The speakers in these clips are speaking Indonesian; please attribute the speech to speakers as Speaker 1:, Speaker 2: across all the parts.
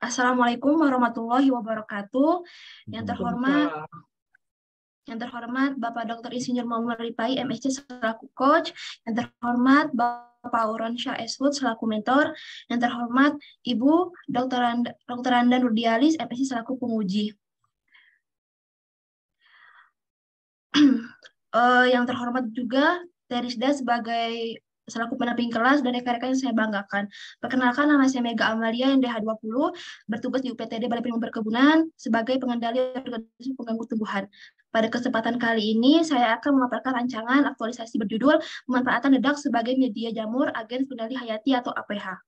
Speaker 1: Assalamualaikum warahmatullahi wabarakatuh. Yang terhormat,
Speaker 2: Waalaikumsalam.
Speaker 1: yang terhormat Bapak Dr. Insinyur Muhammad Ripai, MSc selaku coach. Yang terhormat Bapak Auron Syah Eswood selaku mentor. Yang terhormat Ibu Dr. Anda Nurdialis, MSc selaku penguji. Yang terhormat juga Terisda sebagai selaku pendamping kelas dan rekan-rekan yang saya banggakan. Perkenalkan, nama saya Mega Amalia yang DH20, bertugas di UPTD Balai Pengembangan Perkebunan sebagai pengendali organisasi pengganggu tumbuhan. Pada kesempatan kali ini, saya akan memaparkan rancangan aktualisasi berjudul Pemanfaatan Dedak sebagai Media Jamur Agen Pengendali Hayati atau APH.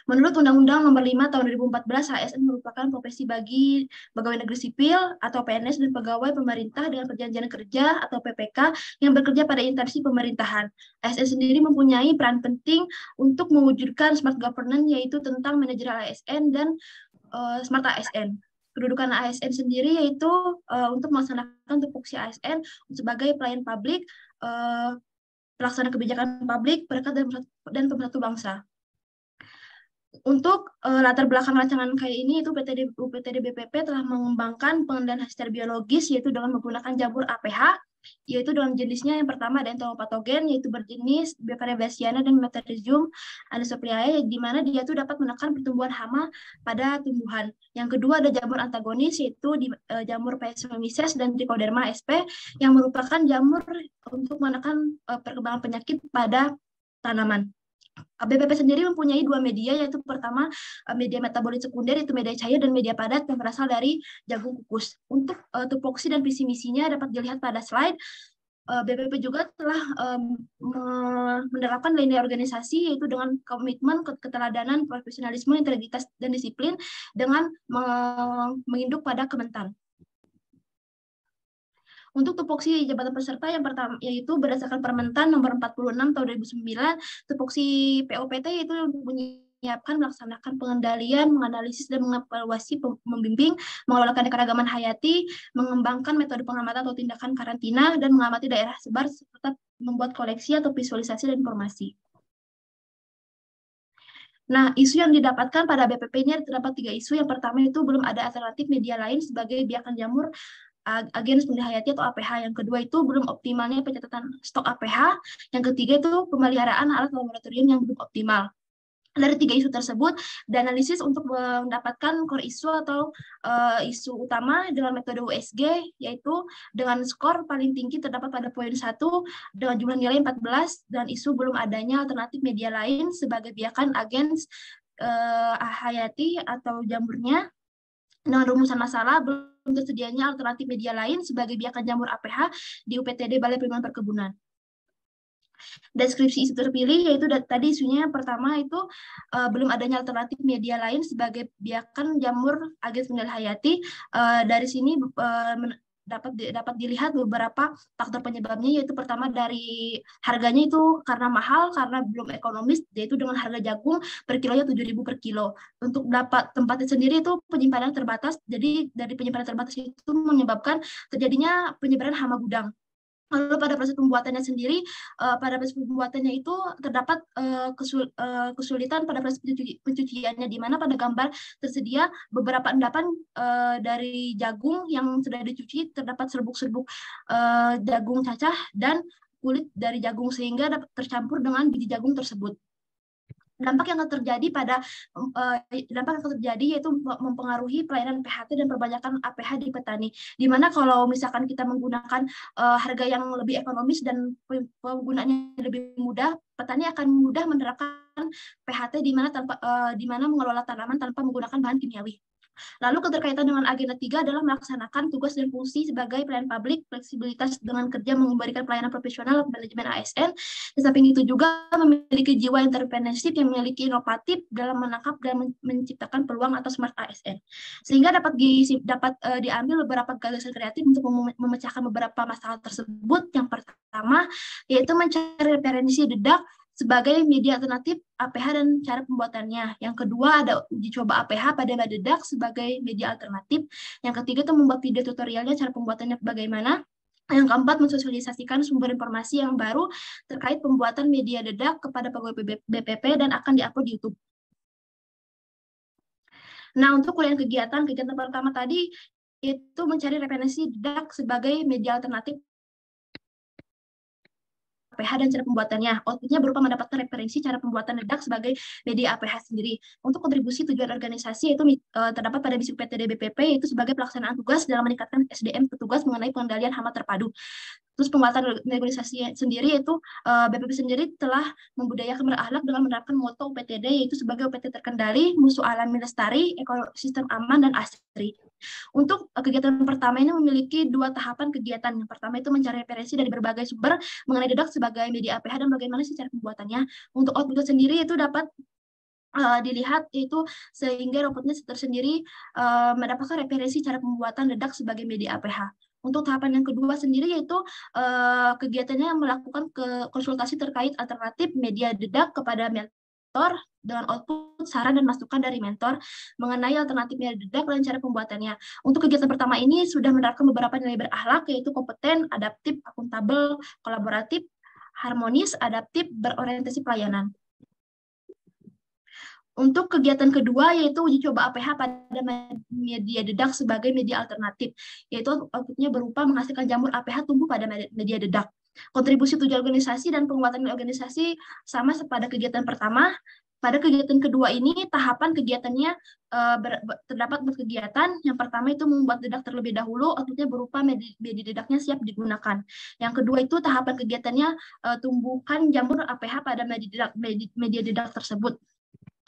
Speaker 1: Menurut Undang-Undang Nomor 5 Tahun 2014, ASN merupakan profesi bagi pegawai negeri sipil atau PNS dan pegawai pemerintah dengan perjanjian kerja atau PPK yang bekerja pada instansi pemerintahan. ASN sendiri mempunyai peran penting untuk mewujudkan smart governance, yaitu tentang manajer ASN dan smart ASN. Kedudukan ASN sendiri yaitu untuk melaksanakan tupoksi ASN sebagai pelayan publik, pelaksana kebijakan publik, perekat dan pemersatu bangsa. Untuk latar belakang rancangan kayak ini itu UPTD BPP telah mengembangkan pengendalian secara biologis yaitu dengan menggunakan jamur APH, yaitu dengan jenisnya yang pertama ada entomopatogen yaitu berjenis Bifida dan Metarhizium anisopliae, di mana dia itu dapat menekan pertumbuhan hama pada tumbuhan. Yang kedua ada jamur antagonis yaitu jamur Pseudomyces dan Trichoderma sp yang merupakan jamur untuk menekan perkembangan penyakit pada tanaman. BPP sendiri mempunyai dua media, yaitu pertama media metabolit sekunder, itu media cair dan media padat yang berasal dari jagung kukus. Untuk tupoksi dan visi misinya dapat dilihat pada slide. BPP juga telah menerapkan linear organisasi, yaitu dengan komitmen, keteladanan, profesionalisme, integritas, dan disiplin dengan menginduk pada Kementan. Untuk tupoksi jabatan peserta yang pertama yaitu berdasarkan Permentan nomor 46 tahun 2009, tupoksi POPT yaitu untuk menyiapkan, melaksanakan pengendalian, menganalisis dan mengevaluasi, membimbing, mengelola keanekaragaman hayati, mengembangkan metode pengamatan atau tindakan karantina dan mengamati daerah sebar serta membuat koleksi atau visualisasi dan informasi. Nah, isu yang didapatkan pada BPP ini terdapat 3 isu. Yang pertama itu belum ada alternatif media lain sebagai biakan jamur agen pengendali hayati atau APH. Yang kedua itu belum optimalnya pencatatan stok APH. Yang ketiga itu pemeliharaan alat laboratorium yang belum optimal. Dari 3 isu tersebut, analisis untuk mendapatkan core isu atau isu utama dengan metode USG, yaitu dengan skor paling tinggi terdapat pada poin 1 dengan jumlah nilai 14, dan isu belum adanya alternatif media lain sebagai biakan agen hayati atau jamurnya. Dengan rumusan masalah, belum tersedianya alternatif media lain sebagai biakan jamur APH di UPTD Balai Pengembangan Perkebunan. Deskripsi isu terpilih yaitu tadi isunya yang pertama itu belum adanya alternatif media lain sebagai biakan jamur agen pengendali hayati. Dari sini dapat dilihat beberapa faktor penyebabnya, yaitu pertama dari harganya itu karena mahal, karena belum ekonomis, yaitu dengan harga jagung per kilonya 7.000 per kilo. Untuk dapat tempatnya sendiri itu penyimpanan terbatas, jadi dari penyimpanan terbatas itu menyebabkan terjadinya penyebaran hama gudang. Lalu pada proses pembuatannya sendiri, pada proses pembuatannya itu terdapat kesulitan pada proses pencuciannya, di mana pada gambar tersedia beberapa endapan dari jagung yang sudah dicuci, terdapat serbuk-serbuk jagung cacah dan kulit dari jagung sehingga dapat tercampur dengan biji jagung tersebut. Dampak yang akan terjadi yaitu mempengaruhi pelayanan PHT dan perbanyakan APH di petani. Di mana kalau misalkan kita menggunakan harga yang lebih ekonomis dan penggunaannya lebih mudah, petani akan mudah menerapkan PHT di mana mengelola tanaman tanpa menggunakan bahan kimiawi. Lalu keterkaitan dengan agenda 3 adalah melaksanakan tugas dan fungsi sebagai pelayan publik, fleksibilitas dengan kerja memberikan pelayanan profesional manajemen ASN. Di samping itu juga memiliki jiwa entrepreneurship yang memiliki inovatif dalam menangkap dan menciptakan peluang atau smart ASN. Sehingga dapat diambil beberapa gagasan kreatif untuk memecahkan beberapa masalah tersebut. Yang pertama yaitu mencari referensi dedak sebagai media alternatif APH dan cara pembuatannya. Yang kedua ada uji coba APH pada dedak sebagai media alternatif. Yang ketiga itu membuat video tutorialnya cara pembuatannya bagaimana. Yang keempat, mensosialisasikan sumber informasi yang baru terkait pembuatan media dedak kepada pegawai BPP dan akan diupload di YouTube. Nah, untuk kegiatan pertama tadi itu mencari referensi didak sebagai media alternatif APH dan cara pembuatannya. Outputnya berupa mendapatkan referensi cara pembuatan ledak sebagai media APH sendiri. Untuk kontribusi tujuan organisasi itu terdapat pada misi UPTD BPP, yaitu sebagai pelaksanaan tugas dalam meningkatkan SDM petugas mengenai pengendalian hama terpadu. Terus penguatan organisasi sendiri itu BPP sendiri telah membudayakan berakhlak dengan menerapkan moto UPTD, yaitu sebagai UPT terkendali, musuh alami lestari, ekosistem aman dan asri. Untuk kegiatan pertama ini memiliki dua tahapan kegiatan. Yang pertama itu mencari referensi dari berbagai sumber mengenai dedak sebagai media APH dan bagaimana sih cara pembuatannya. Untuk output sendiri itu dapat dilihat itu sehingga robotnya tersendiri mendapatkan referensi cara pembuatan dedak sebagai media APH. Untuk tahapan yang kedua sendiri yaitu kegiatannya melakukan konsultasi terkait alternatif media dedak kepada mentor dengan output saran dan masukan dari mentor mengenai alternatif media dedak dan cara pembuatannya. Untuk kegiatan pertama ini sudah menerapkan beberapa nilai berakhlak yaitu kompeten, adaptif, akuntabel, kolaboratif, harmonis, adaptif, berorientasi pelayanan. Untuk kegiatan kedua yaitu uji coba APH pada media dedak sebagai media alternatif, yaitu outputnya berupa menghasilkan jamur APH tumbuh pada media dedak. Kontribusi tujuan organisasi dan penguatan organisasi sama pada kegiatan pertama. Pada kegiatan kedua ini tahapan kegiatannya terdapat kegiatan. Yang pertama itu membuat dedak terlebih dahulu, outputnya berupa media dedaknya siap digunakan. Yang kedua itu tahapan kegiatannya tumbuhkan jamur APH pada media dedak tersebut.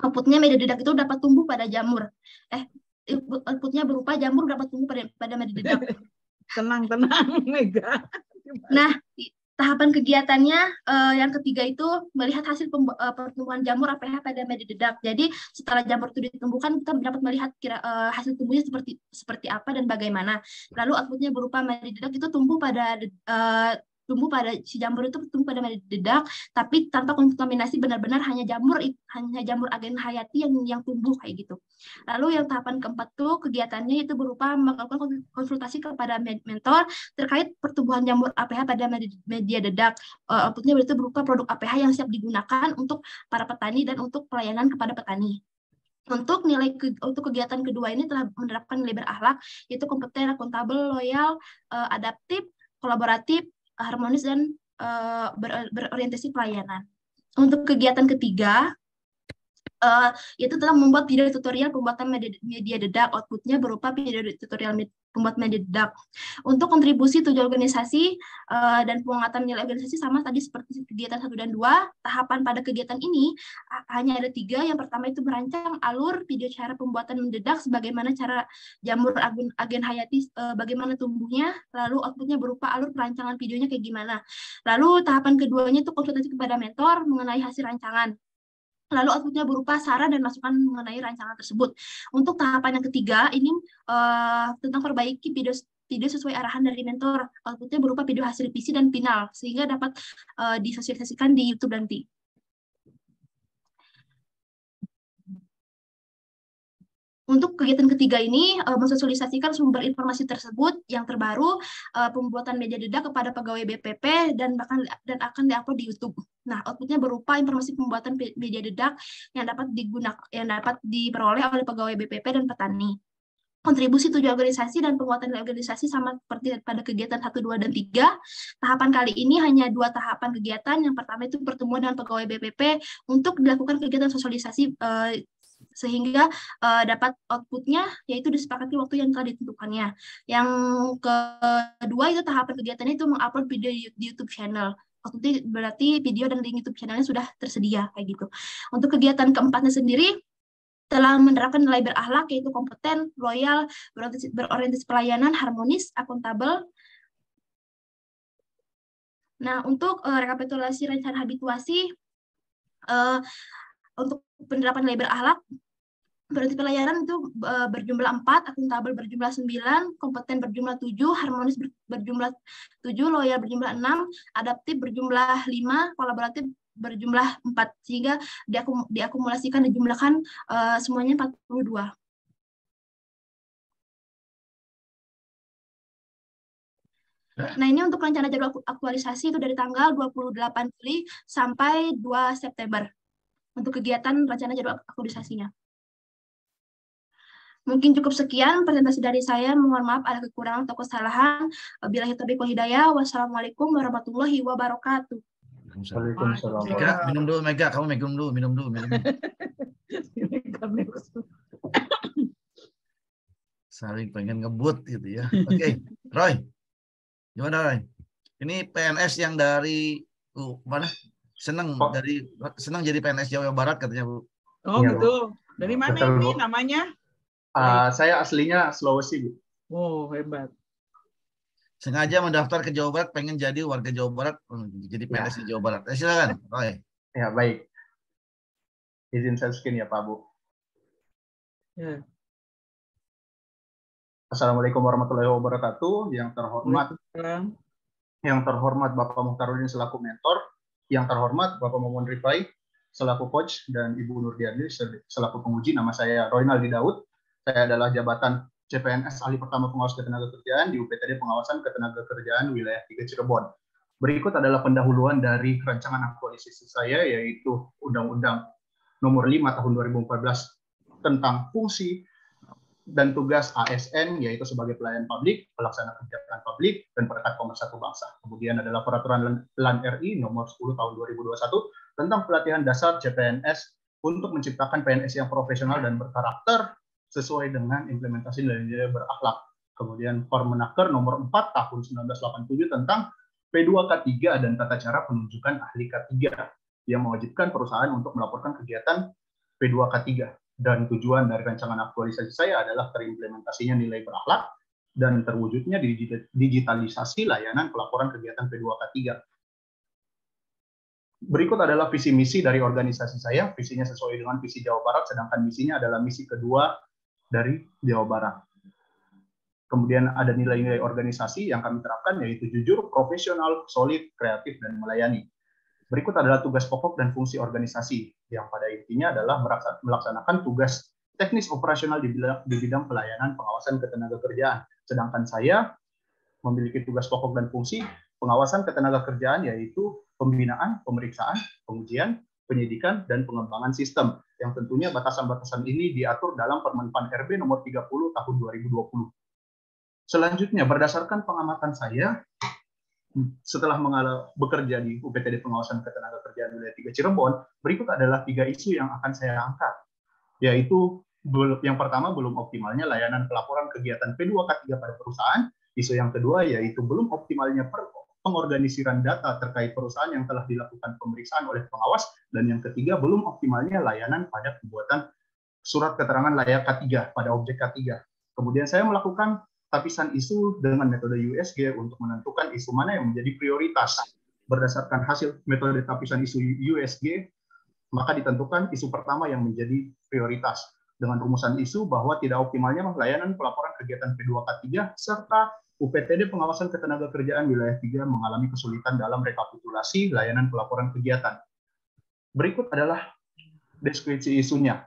Speaker 1: Outputnya media dedak itu dapat tumbuh pada jamur. Outputnya berupa jamur dapat tumbuh pada media dedak.
Speaker 2: Tenang, Mega.
Speaker 1: Nah, tahapan kegiatannya yang ketiga itu melihat hasil pertumbuhan jamur APH pada media dedak. Jadi setelah jamur itu ditumbuhkan, kita dapat melihat hasil tumbuhnya seperti apa dan bagaimana. Lalu outputnya berupa media dedak itu tumbuh pada si jamur itu tumbuh pada media dedak, tapi tanpa kontaminasi, benar-benar hanya jamur agen hayati yang tumbuh kayak gitu. Lalu yang tahapan keempat tuh kegiatannya itu berupa melakukan konsultasi kepada mentor terkait pertumbuhan jamur APH pada media dedak. Outputnya berarti berupa produk APH yang siap digunakan untuk para petani dan untuk pelayanan kepada petani. Untuk kegiatan kedua ini telah menerapkan nilai berakhlak, yaitu kompeten, akuntabel, loyal, adaptif, kolaboratif, harmonis, dan berorientasi pelayanan. Untuk kegiatan ketiga, yaitu telah membuat video tutorial pembuatan media dedak. Outputnya berupa video tutorial pembuat media dedak. Untuk kontribusi tujuan organisasi dan penguatan nilai organisasi sama tadi seperti kegiatan 1 dan 2. Tahapan pada kegiatan ini hanya ada 3. Yang pertama itu merancang alur video cara pembuatan mendedak, sebagaimana cara jamur agen hayati bagaimana tumbuhnya, lalu outputnya berupa alur perancangan videonya kayak gimana. Lalu tahapan keduanya itu konsultasi kepada mentor mengenai hasil rancangan. Lalu outputnya berupa saran dan masukan mengenai rancangan tersebut. Untuk tahapan yang ketiga, ini tentang perbaiki video sesuai arahan dari mentor. Outputnya berupa video hasil visi dan final, sehingga dapat disosialisasikan di YouTube nanti. Untuk kegiatan ketiga ini mensosialisasikan sumber informasi tersebut yang terbaru, pembuatan media dedak kepada pegawai BPP dan akan diupload di YouTube. Nah, outputnya berupa informasi pembuatan media dedak yang dapat diperoleh oleh pegawai BPP dan petani. Kontribusi tujuan organisasi dan penguatan organisasi sama seperti pada kegiatan 1, 2, dan 3. Tahapan kali ini hanya 2 tahapan kegiatan. Yang pertama itu pertemuan dengan pegawai BPP untuk dilakukan kegiatan sosialisasi sehingga dapat outputnya yaitu disepakati waktu yang telah ditentukannya. Yang kedua itu tahapan kegiatannya itu mengupload video di YouTube channel. Waktu itu berarti video dan link YouTube channelnya sudah tersedia kayak gitu. Untuk kegiatan keempatnya sendiri telah menerapkan nilai berakhlak yaitu kompeten, loyal, berorientasi pelayanan, harmonis, akuntabel. Nah, untuk rekapitulasi rencana habituasi untuk penerapan nilai berakhlak, berarti pelayanan itu berjumlah 4, akuntabel berjumlah 9, kompeten berjumlah 7, harmonis berjumlah 7, loyal berjumlah 6, adaptif berjumlah 5, kolaboratif berjumlah 4, sehingga diakumulasikan, dijumlahkan semuanya 42. Nah, ini untuk rencana jadwal aktualisasi itu dari tanggal 28 Juli sampai 2 September untuk kegiatan rencana jadwal aktualisasinya. Mungkin cukup sekian presentasi dari saya. Mohon maaf ada kekurangan atau kesalahan. Billahi taufiq wal hidayah. Wassalamualaikum warahmatullahi wabarakatuh.
Speaker 3: Waalaikumsalam.
Speaker 2: Mega,
Speaker 3: minum dulu Mega, kamu minum dulu. Saling pengen ngebut gitu ya. Oke, Roy. Gimana Roy? Ini PNS yang dari mana? Senang jadi PNS Jawa Barat katanya, Bu.
Speaker 2: Oh
Speaker 4: Iya,
Speaker 2: gitu.
Speaker 4: Bu.
Speaker 2: Dari mana
Speaker 4: Betul,
Speaker 2: ini
Speaker 4: Bu.
Speaker 2: namanya?
Speaker 4: Saya aslinya Sulawesi, Bu.
Speaker 2: Oh, hebat.
Speaker 3: Sengaja mendaftar ke Jawa Barat, pengen jadi warga Jawa Barat, jadi PNS di Jawa Barat. Silakan, Roy.
Speaker 4: Ya, baik. Izin saya screen ya, Pak Bu.
Speaker 2: Ya.
Speaker 4: Assalamualaikum warahmatullahi wabarakatuh. Yang terhormat Bapak Muhtarudin selaku mentor, yang terhormat Bapak Momon Rifai selaku coach, dan Ibu Nurdiani selaku penguji. Nama saya Roynaldi Daud. Saya adalah jabatan CPNS Ahli Pertama Pengawas Ketenagakerjaan di UPTD Pengawasan Ketenagakerjaan Wilayah 3 Cirebon. Berikut adalah pendahuluan dari rancangan aktualisasi saya, yaitu Undang-Undang Nomor 5 Tahun 2014 tentang fungsi dan tugas ASN, yaitu sebagai pelayan publik, pelaksana kebijakan publik, dan perekat pemersatu bangsa. Kemudian adalah Peraturan LAN RI Nomor 10 Tahun 2021 tentang pelatihan dasar CPNS untuk menciptakan PNS yang profesional dan berkarakter sesuai dengan implementasi nilai-nilai berakhlak. Kemudian Permenaker Nomor 4 Tahun 1987 tentang P2K3 dan tata cara penunjukan ahli K3 yang mewajibkan perusahaan untuk melaporkan kegiatan P2K3. Dan tujuan dari rancangan aktualisasi saya adalah terimplementasinya nilai berakhlak dan terwujudnya digitalisasi layanan pelaporan kegiatan P2K3. Berikut adalah visi misi dari organisasi saya. Visinya sesuai dengan visi Jawa Barat, sedangkan misinya adalah misi kedua dari Jawa Barat. Kemudian ada nilai-nilai organisasi yang kami terapkan, yaitu jujur, profesional, solid, kreatif, dan melayani. Berikut adalah tugas pokok dan fungsi organisasi, yang pada intinya adalah melaksanakan tugas teknis operasional di bidang pelayanan pengawasan ketenagakerjaan. Sedangkan saya memiliki tugas pokok dan fungsi pengawasan ketenagakerjaan, yaitu pembinaan, pemeriksaan, pengujian, penyidikan, dan pengembangan sistem, yang tentunya batasan-batasan ini diatur dalam Permenpan RB Nomor 30 Tahun 2020. Selanjutnya, berdasarkan pengamatan saya, setelah bekerja di UPTD Pengawasan Ketenagakerjaan Wilayah 3 Cirebon, berikut adalah 3 isu yang akan saya angkat, yaitu yang pertama, belum optimalnya layanan pelaporan kegiatan P2K3 pada perusahaan. Isu yang kedua, yaitu belum optimalnya pengorganisiran data terkait perusahaan yang telah dilakukan pemeriksaan oleh pengawas. Dan yang ketiga, belum optimalnya layanan pada pembuatan surat keterangan layak K3 pada objek K3. Kemudian saya melakukan tapisan isu dengan metode USG untuk menentukan isu mana yang menjadi prioritas. Berdasarkan hasil metode tapisan isu USG, maka ditentukan isu pertama yang menjadi prioritas. Dengan rumusan isu bahwa tidak optimalnya layanan pelaporan kegiatan P2K3 serta UPTD Pengawasan Ketenagakerjaan Wilayah 3 mengalami kesulitan dalam rekapitulasi layanan pelaporan kegiatan. Berikut adalah deskripsi isunya.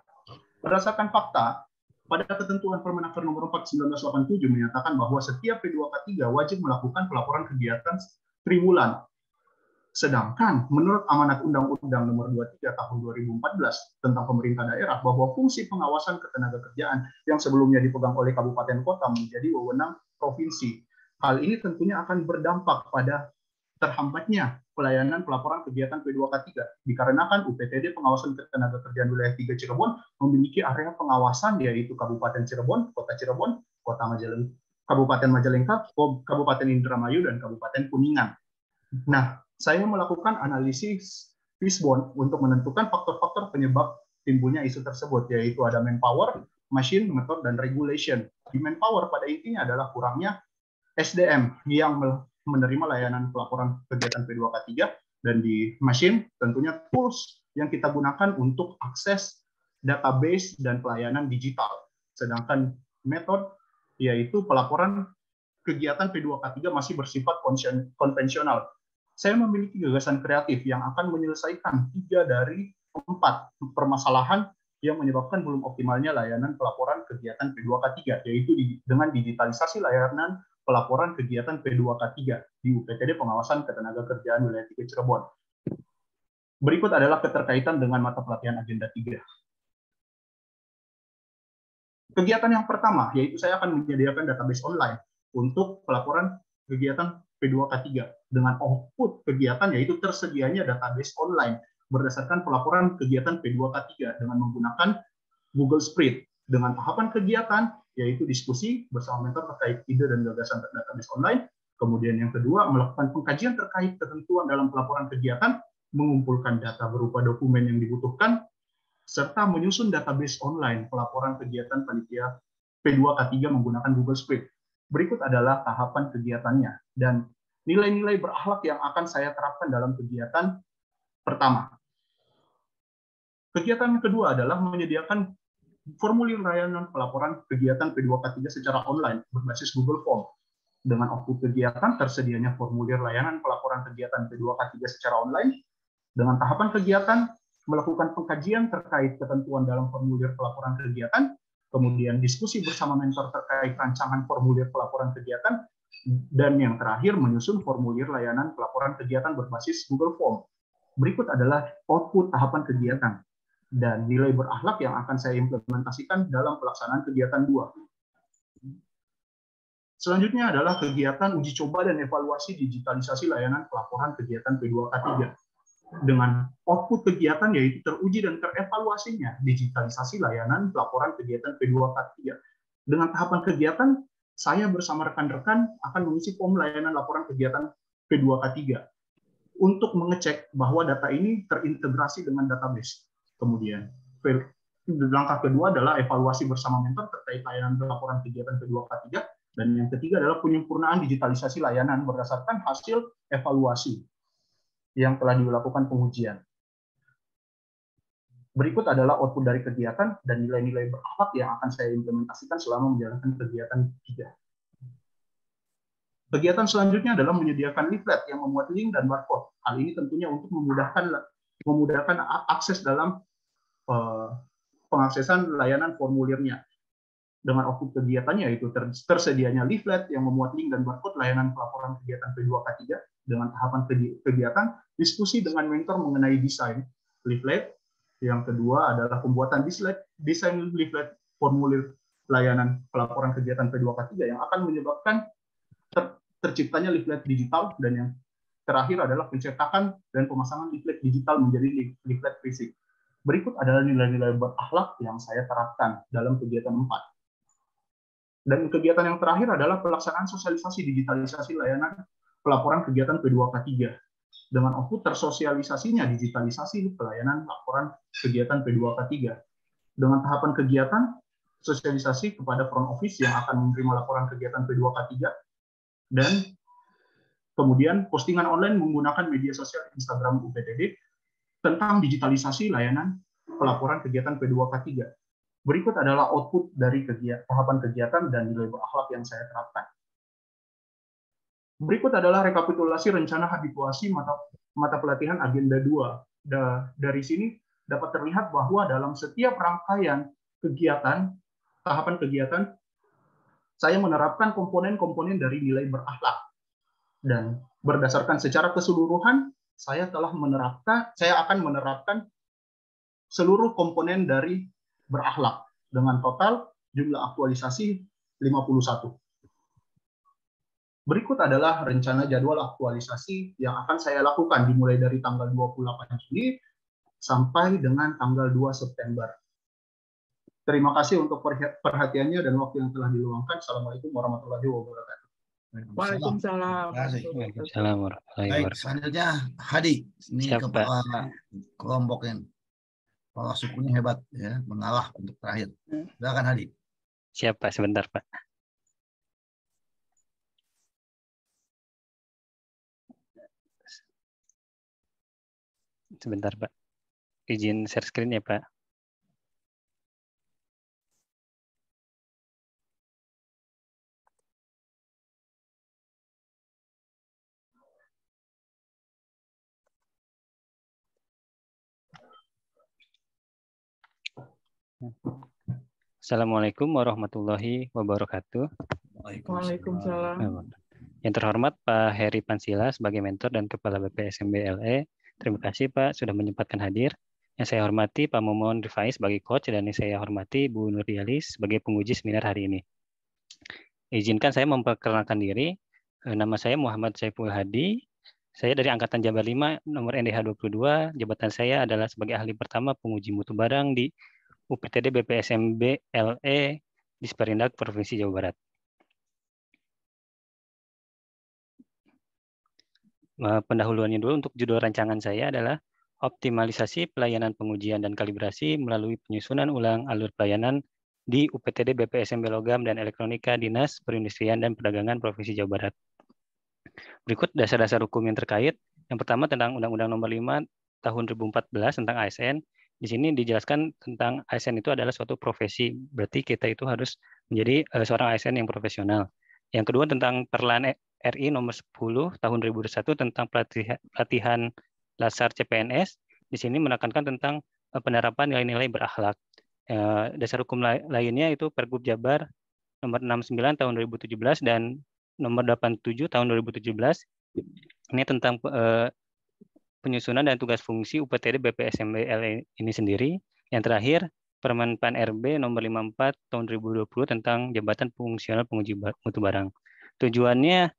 Speaker 4: Berdasarkan fakta, pada ketentuan Permenaker Nomor 4 1987 menyatakan bahwa setiap P2K3 wajib melakukan pelaporan kegiatan triwulan. Sedangkan menurut amanat Undang-Undang Nomor 23 Tahun 2014 tentang pemerintah daerah, bahwa fungsi pengawasan ketenagakerjaan yang sebelumnya dipegang oleh kabupaten kota menjadi wewenang provinsi. Hal ini tentunya akan berdampak pada terhambatnya pelayanan pelaporan kegiatan P2K3 dikarenakan UPTD Pengawasan Ketenagakerjaan Wilayah 3 Cirebon memiliki area pengawasan, yaitu Kabupaten Cirebon, Kota Cirebon, Kabupaten Majalengka, Kabupaten Indramayu, dan Kabupaten Kuningan. Nah, saya melakukan analisis fishbone untuk menentukan faktor-faktor penyebab timbulnya isu tersebut, yaitu ada manpower, machine, method, dan regulation. Di manpower pada intinya adalah kurangnya SDM yang menerima layanan pelaporan kegiatan P2K3, dan di machine tentunya tools yang kita gunakan untuk akses database dan pelayanan digital. Sedangkan method yaitu pelaporan kegiatan P2K3 masih bersifat konvensional. Saya memiliki gagasan kreatif yang akan menyelesaikan 3 dari 4 permasalahan yang menyebabkan belum optimalnya layanan pelaporan kegiatan P2K3, yaitu dengan digitalisasi layanan pelaporan kegiatan P2K3 di UPTD Pengawasan Ketenagakerjaan Wilayah 3 Cirebon. Berikut adalah keterkaitan dengan mata pelatihan agenda 3. Kegiatan yang pertama, yaitu saya akan menyediakan database online untuk pelaporan kegiatan P2K3 dengan output kegiatan yaitu tersedianya database online berdasarkan pelaporan kegiatan P2K3 dengan menggunakan Google Spread. Dengan tahapan kegiatan yaitu diskusi bersama mentor terkait ide dan gagasan database online. Kemudian yang kedua, melakukan pengkajian terkait ketentuan dalam pelaporan kegiatan, mengumpulkan data berupa dokumen yang dibutuhkan, serta menyusun database online pelaporan kegiatan panitia P2K3 menggunakan Google Spread. Berikut adalah tahapan kegiatannya dan nilai-nilai berakhlak yang akan saya terapkan dalam kegiatan pertama. Kegiatan kedua adalah menyediakan formulir layanan pelaporan kegiatan P2K3 secara online berbasis Google Form. Dengan output kegiatan, tersedianya formulir layanan pelaporan kegiatan P2K3 secara online. Dengan tahapan kegiatan, melakukan pengkajian terkait ketentuan dalam formulir pelaporan kegiatan, kemudian diskusi bersama mentor terkait rancangan formulir pelaporan kegiatan, dan yang terakhir menyusun formulir layanan pelaporan kegiatan berbasis Google Form. Berikut adalah output tahapan kegiatan dan nilai berakhlak yang akan saya implementasikan dalam pelaksanaan kegiatan 2. Selanjutnya adalah kegiatan uji coba dan evaluasi digitalisasi layanan pelaporan kegiatan P2K3. Dengan output kegiatan yaitu teruji dan terevaluasinya digitalisasi layanan pelaporan kegiatan P2K3. Dengan tahapan kegiatan, saya bersama rekan-rekan akan mengisi form layanan laporan kegiatan P2K3 untuk mengecek bahwa data ini terintegrasi dengan database. Kemudian, langkah kedua adalah evaluasi bersama mentor terkait layanan laporan kegiatan P2K3. Dan yang ketiga adalah penyempurnaan digitalisasi layanan berdasarkan hasil evaluasi yang telah dilakukan pengujian. Berikut adalah output dari kegiatan dan nilai-nilai berakhlak yang akan saya implementasikan selama menjalankan kegiatan 3. Kegiatan selanjutnya adalah menyediakan leaflet yang memuat link dan barcode. Hal ini tentunya untuk memudahkan akses dalam pengaksesan layanan formulirnya. Dengan output kegiatannya yaitu tersedianya leaflet yang memuat link dan barcode layanan pelaporan kegiatan P2K3 dengan tahapan kegiatan, diskusi dengan mentor mengenai desain leaflet. Yang kedua adalah pembuatan desain leaflet formulir layanan pelaporan kegiatan P2K3 yang akan menyebabkan terciptanya leaflet digital, dan yang terakhir adalah pencetakan dan pemasangan leaflet digital menjadi leaflet fisik. Berikut adalah nilai-nilai berakhlak yang saya terapkan dalam kegiatan 4. Dan kegiatan yang terakhir adalah pelaksanaan sosialisasi digitalisasi layanan pelaporan kegiatan P2K3. Dengan output tersosialisasinya digitalisasi pelayanan laporan kegiatan P2K3. Dengan tahapan kegiatan, sosialisasi kepada front office yang akan menerima laporan kegiatan P2K3, dan kemudian postingan online menggunakan media sosial Instagram UPTD tentang digitalisasi layanan pelaporan kegiatan P2K3. Berikut adalah output dari tahapan kegiatan dan nilai berakhlak yang saya terapkan. Berikut adalah rekapitulasi rencana habituasi mata pelatihan agenda 2. Dari sini dapat terlihat bahwa dalam setiap rangkaian kegiatan, tahapan kegiatan, saya menerapkan komponen-komponen dari nilai berakhlak. Dan berdasarkan secara keseluruhan, saya akan menerapkan seluruh komponen dari berakhlak dengan total jumlah aktualisasi 51. Berikut adalah rencana jadwal aktualisasi yang akan saya lakukan dimulai dari tanggal 28 Juli sampai dengan tanggal 2 September. Terima kasih untuk perhatiannya dan waktu yang telah diluangkan. Assalamualaikum warahmatullahi wabarakatuh.
Speaker 2: Waalaikumsalam.
Speaker 5: Waalaikumsalam warahmatullahi
Speaker 3: Baik,
Speaker 5: wabarakatuh.
Speaker 3: selanjutnya Hadi. Ini
Speaker 5: Siapa?
Speaker 3: kepala kelompok yang kepala sukunya hebat ya, mengalah untuk terakhir. Silakan Hadi.
Speaker 5: Siapa? Sebentar, Pak. Sebentar, Pak. Izin share screen ya, Pak. Assalamualaikum warahmatullahi wabarakatuh.
Speaker 2: Waalaikumsalam.
Speaker 5: Yang terhormat Pak Heri Pansila sebagai mentor dan Kepala BPSMB LE. Terima kasih Pak sudah menyempatkan hadir. Yang saya hormati Pak Momon Rifai sebagai coach dan yang saya hormati Bu Nurdialis sebagai penguji seminar hari ini. Izinkan saya memperkenalkan diri. Nama saya Muhammad Saiful Hadi. Saya dari Angkatan Jabar 5, nomor NDH 22. Jabatan saya adalah sebagai ahli pertama penguji mutu barang di UPTD BPSMB LE di Sperindak, Provinsi Jawa Barat. Pendahuluannya dulu untuk judul rancangan saya adalah optimalisasi pelayanan pengujian dan kalibrasi melalui penyusunan ulang alur pelayanan di UPTD BPSMB Logam dan Elektronika Dinas Perindustrian dan Perdagangan Provinsi Jawa Barat. Berikut dasar-dasar hukum yang terkait. Yang pertama tentang Undang-Undang Nomor 5 Tahun 2014 tentang ASN. Di sini dijelaskan tentang ASN itu adalah suatu profesi. Berarti kita itu harus menjadi seorang ASN yang profesional. Yang kedua tentang Perlan RI Nomor 10 Tahun 2021 tentang pelatihan Lasar CPNS. Di sini menekankan tentang penerapan nilai-nilai berakhlak. Dasar hukum lainnya itu Pergub Jabar Nomor 69 Tahun 2017 dan Nomor 87 Tahun 2017. Ini tentang penyusunan dan tugas fungsi UPTD BPSMB LE ini sendiri. Yang terakhir, Permen PAN RB Nomor 54 Tahun 2020 tentang Jabatan Fungsional Penguji Mutu Barang. Tujuannya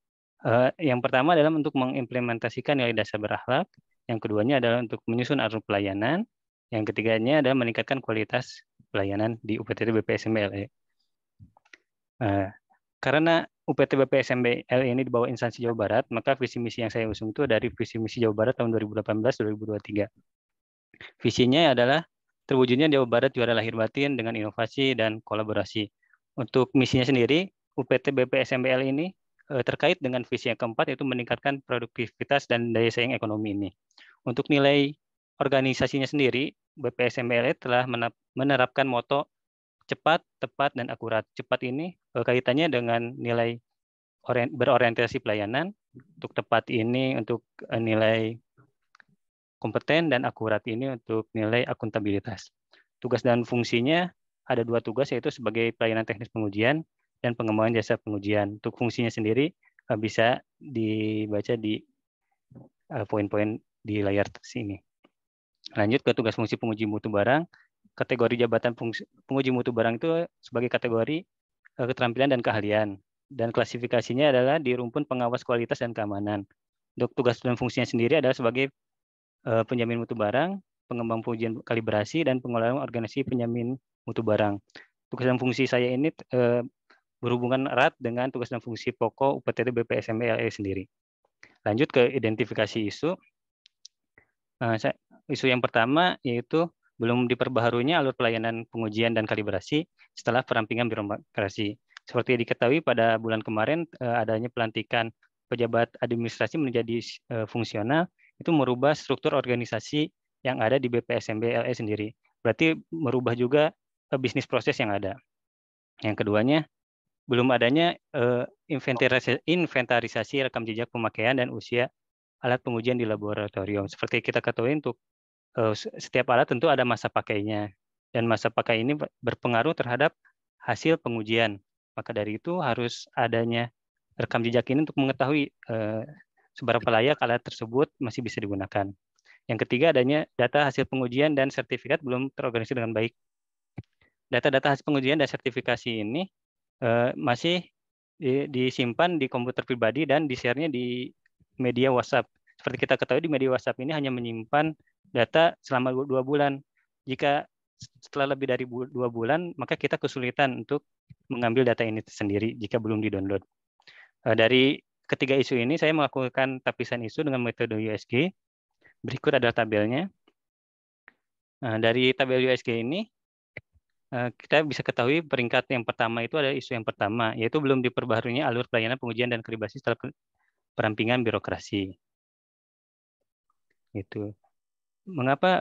Speaker 5: yang pertama adalah untuk mengimplementasikan nilai dasar berakhlak, yang keduanya adalah untuk menyusun alur pelayanan, yang ketiganya adalah meningkatkan kualitas pelayanan di UPTD BPSMB LE. Karena UPT BPSMB LE ini di bawah instansi Jawa Barat, maka visi misi yang saya usung itu dari visi misi Jawa Barat tahun 2018-2023. Visinya adalah terwujudnya Jawa Barat juara lahir batin dengan inovasi dan kolaborasi. Untuk misinya sendiri, UPT BPSMB LE ini terkait dengan visi yang keempat, yaitu meningkatkan produktivitas dan daya saing ekonomi ini. Untuk nilai organisasinya sendiri, BPSMB LE telah menerapkan moto cepat, tepat, dan akurat. Cepat ini kaitannya dengan nilai berorientasi pelayanan. Untuk tepat ini untuk nilai kompeten, dan akurat ini untuk nilai akuntabilitas. Tugas dan fungsinya ada dua tugas, yaitu sebagai pelayanan teknis pengujian dan pengembangan jasa pengujian. Untuk fungsinya sendiri bisa dibaca di poin-poin di layar sini. Lanjut ke tugas fungsi penguji mutu barang. Kategori jabatan penguji mutu barang itu sebagai kategori keterampilan dan keahlian. Dan klasifikasinya adalah di rumpun pengawas kualitas dan keamanan. Untuk tugas dan fungsinya sendiri adalah sebagai penjamin mutu barang, pengembang pengujian kalibrasi, dan pengelolaan organisasi penjamin mutu barang. Tugas dan fungsi saya ini berhubungan erat dengan tugas dan fungsi pokok UPTD BPSMB LE sendiri. Lanjut ke identifikasi isu. Isu yang pertama yaitu belum diperbaharuinya alur pelayanan pengujian dan kalibrasi setelah perampingan birokrasi. Seperti diketahui pada bulan kemarin adanya pelantikan pejabat administrasi menjadi fungsional, itu merubah struktur organisasi yang ada di BPSMB LE sendiri. Berarti merubah juga bisnis proses yang ada. Yang keduanya, belum adanya inventarisasi rekam jejak pemakaian dan usia alat pengujian di laboratorium. Seperti kita ketahui, untuk setiap alat tentu ada masa pakainya, dan masa pakai ini berpengaruh terhadap hasil pengujian. Maka dari itu harus adanya rekam jejak ini untuk mengetahui seberapa layak alat tersebut masih bisa digunakan. Yang ketiga, adanya data hasil pengujian dan sertifikat belum terorganisir dengan baik. Data-data hasil pengujian dan sertifikasi ini masih disimpan di komputer pribadi dan di-share-nya di media WhatsApp. Seperti kita ketahui, di media WhatsApp ini hanya menyimpan data selama 2 bulan. Jika setelah lebih dari 2 bulan, maka kita kesulitan untuk mengambil data ini sendiri jika belum di-download. Dari ketiga isu ini, saya melakukan tapisan isu dengan metode USG. Berikut adalah tabelnya. Dari tabel USG ini, kita bisa ketahui peringkat yang pertama itu adalah isu yang pertama, yaitu belum diperbaharuinya alur pelayanan pengujian dan kalibrasi setelah perampingan birokrasi. Itu. Mengapa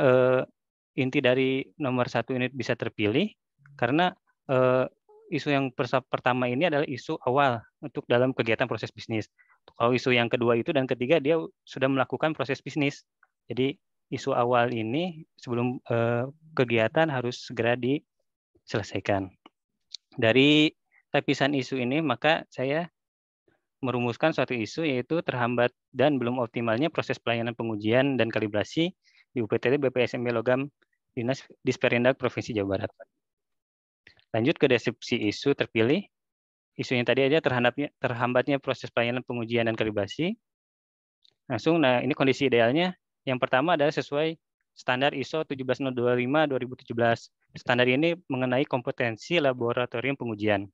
Speaker 5: inti dari nomor 1 ini bisa terpilih? Karena isu yang pertama ini adalah isu awal untuk dalam kegiatan proses bisnis. Kalau isu yang kedua itu dan ketiga, dia sudah melakukan proses bisnis. Jadi isu awal ini sebelum kegiatan harus segera diselesaikan. Dari tapisan isu ini, maka saya merumuskan suatu isu, yaitu terhambat dan belum optimalnya proses pelayanan pengujian dan kalibrasi di UPTD BPSMB Logam Dinas Disperindak Provinsi Jawa Barat. Lanjut ke deskripsi isu terpilih. Isunya tadi aja terhambatnya proses pelayanan pengujian dan kalibrasi. Langsung, nah ini kondisi idealnya. Yang pertama adalah sesuai standar ISO 17025-2017. Standar ini mengenai kompetensi laboratorium pengujian.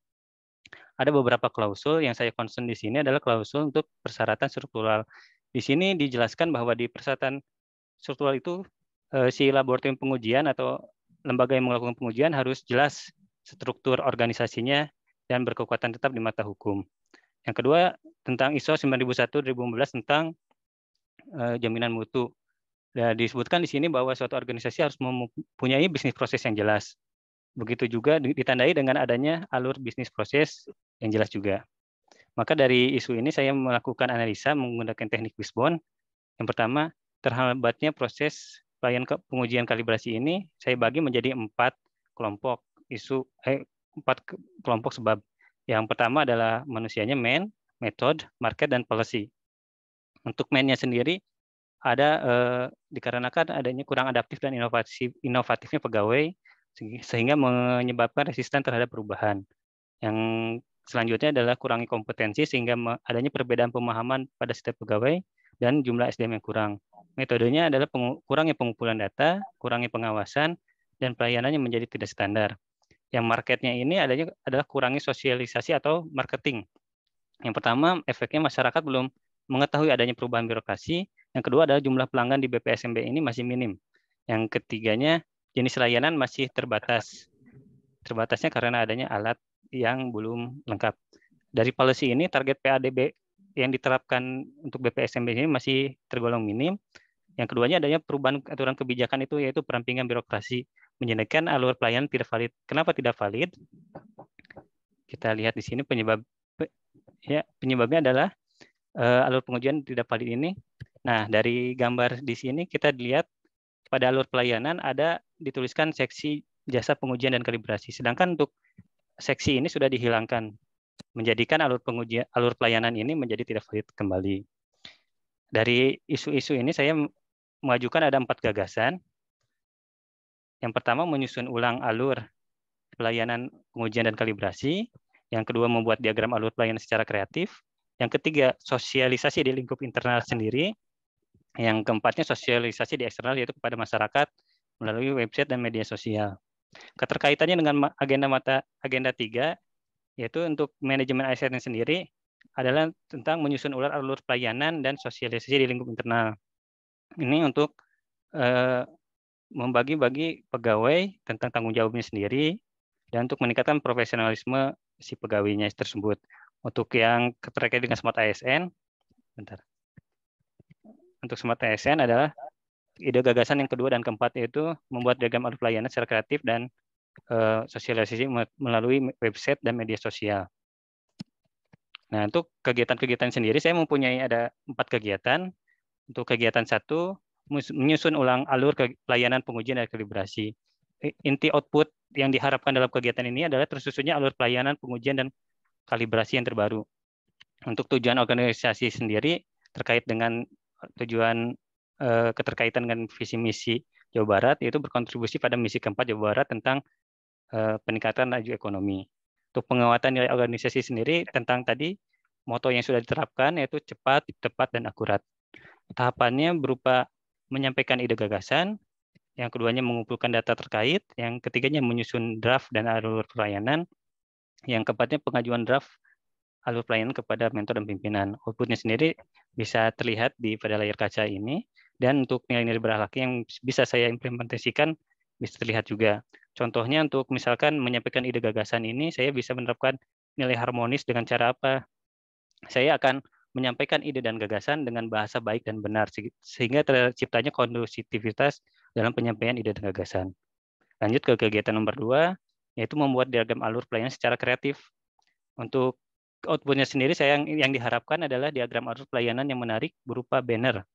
Speaker 5: Ada beberapa klausul yang saya concern di sini adalah klausul untuk persyaratan struktural. Di sini dijelaskan bahwa di persyaratan struktural itu si laboratorium pengujian atau lembaga yang melakukan pengujian harus jelas struktur organisasinya dan berkekuatan tetap di mata hukum. Yang kedua, tentang ISO 9001-2015 tentang jaminan mutu. Dan disebutkan di sini bahwa suatu organisasi harus mempunyai bisnis proses yang jelas. Begitu juga ditandai dengan adanya alur bisnis proses yang jelas juga. Maka dari isu ini saya melakukan analisa menggunakan teknik Wishbone. Yang pertama, terhambatnya proses pelayanan pengujian kalibrasi ini saya bagi menjadi 4 kelompok isu, 4 kelompok sebab. Yang pertama adalah manusianya, man, method, market, dan policy. Untuk man-nya sendiri ada dikarenakan adanya kurang adaptif dan inovatifnya pegawai sehingga menyebabkan resisten terhadap perubahan. Yang selanjutnya adalah kurangi kompetensi sehingga adanya perbedaan pemahaman pada setiap pegawai dan jumlah SDM yang kurang. Metodenya adalah kurangnya pengumpulan data, kurangi pengawasan, dan pelayanannya menjadi tidak standar. Yang marketnya ini adalah kurangi sosialisasi atau marketing. Yang pertama, efeknya masyarakat belum mengetahui adanya perubahan birokrasi. Yang kedua adalah jumlah pelanggan di BPSMB ini masih minim. Yang ketiganya, jenis layanan masih terbatas. Terbatasnya karena adanya alat yang belum lengkap. Dari policy ini, target PADB yang diterapkan untuk BPSMB ini masih tergolong minim. Yang keduanya adanya perubahan aturan kebijakan itu yaitu perampingan birokrasi, menjadikan alur pelayanan tidak valid. Kenapa tidak valid? Kita lihat di sini penyebabnya adalah alur pengujian tidak valid ini. Nah, dari gambar di sini kita lihat pada alur pelayanan ada dituliskan seksi jasa pengujian dan kalibrasi. Sedangkan untuk seksi ini sudah dihilangkan, menjadikan alur pelayanan ini menjadi tidak valid kembali. Dari isu-isu ini saya mengajukan ada 4 gagasan. Yang pertama, menyusun ulang alur pelayanan pengujian dan kalibrasi. Yang kedua, membuat diagram alur pelayanan secara kreatif. Yang ketiga, sosialisasi di lingkup internal sendiri. Yang keempatnya, sosialisasi di eksternal, yaitu kepada masyarakat melalui website dan media sosial. Keterkaitannya dengan agenda 3, yaitu untuk manajemen ASN sendiri, adalah tentang menyusun ulang alur pelayanan dan sosialisasi di lingkup internal. Ini untuk membagi-bagi pegawai tentang tanggung jawabnya sendiri dan untuk meningkatkan profesionalisme si pegawainya tersebut. Untuk yang terkait dengan Smart ASN, untuk Smart ASN adalah ide gagasan yang kedua dan keempat, yaitu membuat diagram alur pelayanan secara kreatif dan sosialisasi melalui website dan media sosial. Nah, untuk kegiatan-kegiatan sendiri saya mempunyai ada 4 kegiatan. Untuk kegiatan 1, menyusun ulang alur pelayanan pengujian dan kalibrasi. Inti output yang diharapkan dalam kegiatan ini adalah tersusunnya alur pelayanan pengujian dan kalibrasi yang terbaru. Untuk tujuan organisasi sendiri terkait dengan tujuan keterkaitan dengan visi misi Jawa Barat, yaitu berkontribusi pada misi keempat Jawa Barat tentang peningkatan laju ekonomi. Untuk penguatan nilai organisasi sendiri tentang tadi moto yang sudah diterapkan yaitu cepat, tepat, dan akurat. Tahapannya berupa menyampaikan ide gagasan, yang keduanya mengumpulkan data terkait, yang ketiganya menyusun draft dan alur pelayanan, yang keempatnya pengajuan draft alur pelayanan kepada mentor dan pimpinan. Outputnya sendiri bisa terlihat pada layar kaca ini, dan untuk nilai-nilai berakhlak yang bisa saya implementasikan bisa terlihat juga. Contohnya untuk misalkan menyampaikan ide gagasan ini, saya bisa menerapkan nilai harmonis dengan cara apa? Saya akan menyampaikan ide dan gagasan dengan bahasa baik dan benar, sehingga terciptanya kondusivitas dalam penyampaian ide dan gagasan. Lanjut ke kegiatan nomor 2, yaitu membuat diagram alur pelayanan secara kreatif. Untuk outputnya sendiri, saya yang diharapkan adalah diagram alur pelayanan yang menarik berupa banner.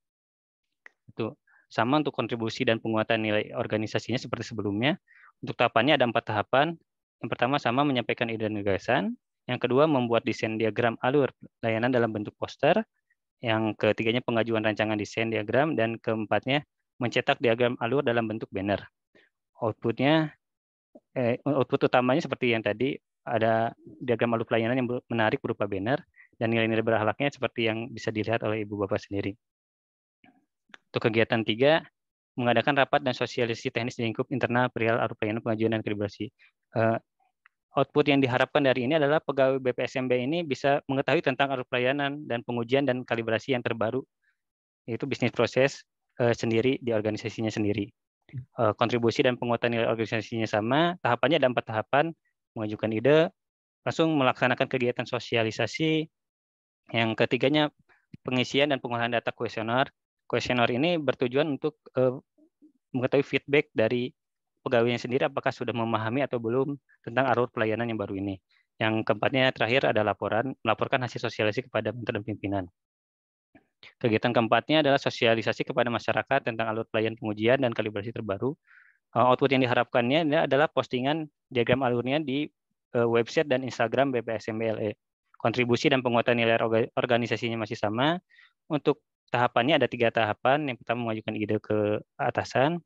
Speaker 5: Itu sama untuk kontribusi dan penguatan nilai organisasinya seperti sebelumnya. Untuk tahapannya ada 4 tahapan. Yang pertama sama menyampaikan ide dan gagasan. Yang kedua membuat desain diagram alur layanan dalam bentuk poster. Yang ketiganya pengajuan rancangan desain diagram. Dan keempatnya mencetak diagram alur dalam bentuk banner. output utamanya seperti yang tadi, ada diagram alur pelayanan yang menarik berupa banner, dan nilai-nilai berakhlaknya seperti yang bisa dilihat oleh Ibu Bapak sendiri. Untuk kegiatan 3, mengadakan rapat dan sosialisasi teknis di lingkup internal perihal alur pelayanan pengajuan dan kalibrasi. Output yang diharapkan dari ini adalah pegawai BPSMB ini bisa mengetahui tentang alur pelayanan dan pengujian dan kalibrasi yang terbaru, yaitu bisnis proses sendiri di organisasinya sendiri. Kontribusi dan penguatan nilai organisasinya sama, tahapannya ada 4 tahapan: mengajukan ide, langsung melaksanakan kegiatan sosialisasi. Yang ketiganya, pengisian dan pengolahan data kuesioner. Kuesioner ini bertujuan untuk mengetahui feedback dari pegawainya sendiri apakah sudah memahami atau belum tentang alur pelayanan yang baru ini. Yang keempatnya terakhir ada melaporkan hasil sosialisasi kepada menteri dan pimpinan. Kegiatan keempatnya adalah sosialisasi kepada masyarakat tentang alur pelayanan pengujian dan kalibrasi terbaru. Output yang diharapkannya adalah postingan diagram alurnya di website dan Instagram BPSMB.LE. Kontribusi dan penguatan nilai organisasinya masih sama. Untuk tahapannya ada 3 tahapan. Yang pertama, mengajukan ide ke atasan.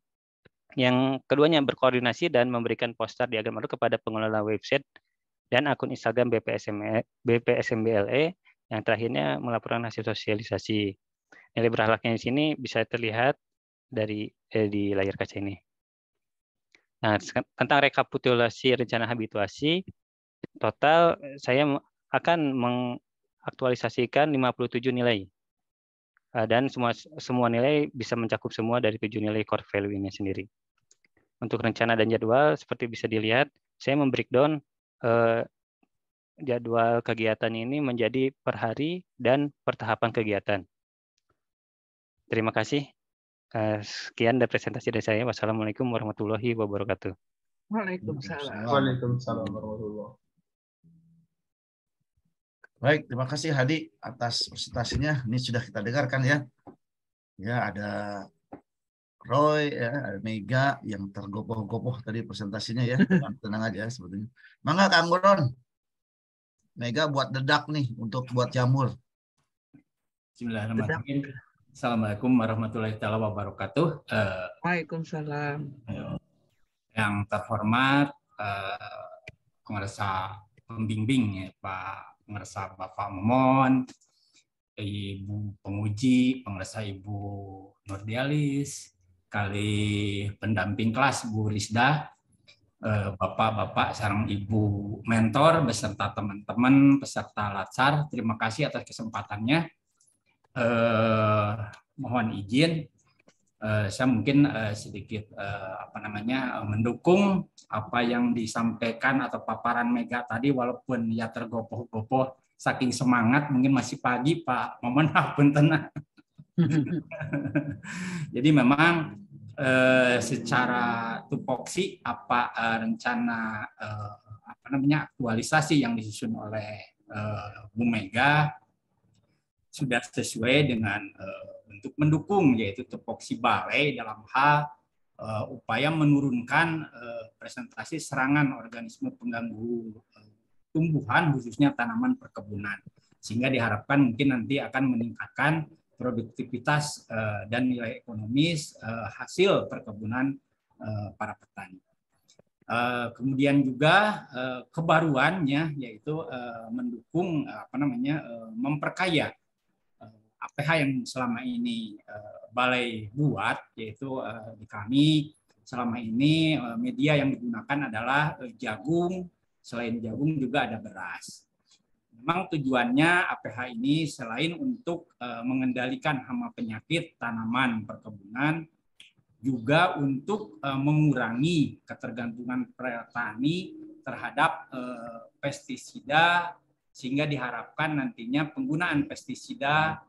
Speaker 5: Yang keduanya, berkoordinasi dan memberikan poster diagram alur kepada pengelola website dan akun Instagram BPSMB.LE. Yang terakhirnya, melaporkan hasil sosialisasi. Nilai berakhlaknya di sini bisa terlihat di layar kaca ini. Nah, tentang rekapitulasi rencana habituasi, total saya akan mengaktualisasikan 57 nilai. Dan semua nilai bisa mencakup semua dari 7 nilai core value ini sendiri. Untuk rencana dan jadwal, seperti bisa dilihat, saya membreakdown jadwal kegiatan ini menjadi per hari dan per tahapan kegiatan. Terima kasih. Sekian dari presentasi dari saya. Wassalamualaikum warahmatullahi wabarakatuh.
Speaker 2: Waalaikumsalam.
Speaker 4: Waalaikumsalam warahmatullahi.
Speaker 3: Baik, terima kasih Hadi atas presentasinya. Ini sudah kita dengarkan ya. Ya, ada Roy, ya, ada Mega yang tergopoh-gopoh tadi presentasinya ya. Tenang aja sebetulnya. Mangga Kang Guron. Mega buat dedak nih untuk buat jamur.
Speaker 6: Bismillahirrahmanirrahim. Assalamualaikum warahmatullahi wabarakatuh.
Speaker 2: Waalaikumsalam.
Speaker 6: Yang terhormat pengarsa pembimbing ya, Pak pengarsa Bapak Momon, Ibu penguji, pengarsa Ibu Nurdialis, kali pendamping kelas Bu Rizda, Bapak-bapak sareng Ibu mentor beserta teman-teman peserta Latsar, terima kasih atas kesempatannya. Mohon izin, saya mungkin sedikit mendukung apa yang disampaikan atau paparan Mega tadi, walaupun ya tergopoh-gopoh saking semangat, mungkin masih pagi Pak, mohon punten. Jadi memang secara tupoksi rencana aktualisasi yang disusun oleh Bu Mega sudah sesuai dengan untuk mendukung, yaitu tupoksi balai dalam hal upaya menurunkan presentasi serangan organisme pengganggu tumbuhan, khususnya tanaman perkebunan, sehingga diharapkan mungkin nanti akan meningkatkan produktivitas dan nilai ekonomis hasil perkebunan para petani. Kemudian juga kebaruannya yaitu mendukung memperkaya APH yang selama ini balai buat, yaitu di kami selama ini media yang digunakan adalah jagung, selain jagung juga ada beras. Memang tujuannya APH ini selain untuk mengendalikan hama penyakit tanaman perkebunan, juga untuk mengurangi ketergantungan petani terhadap pestisida, sehingga diharapkan nantinya penggunaan pestisida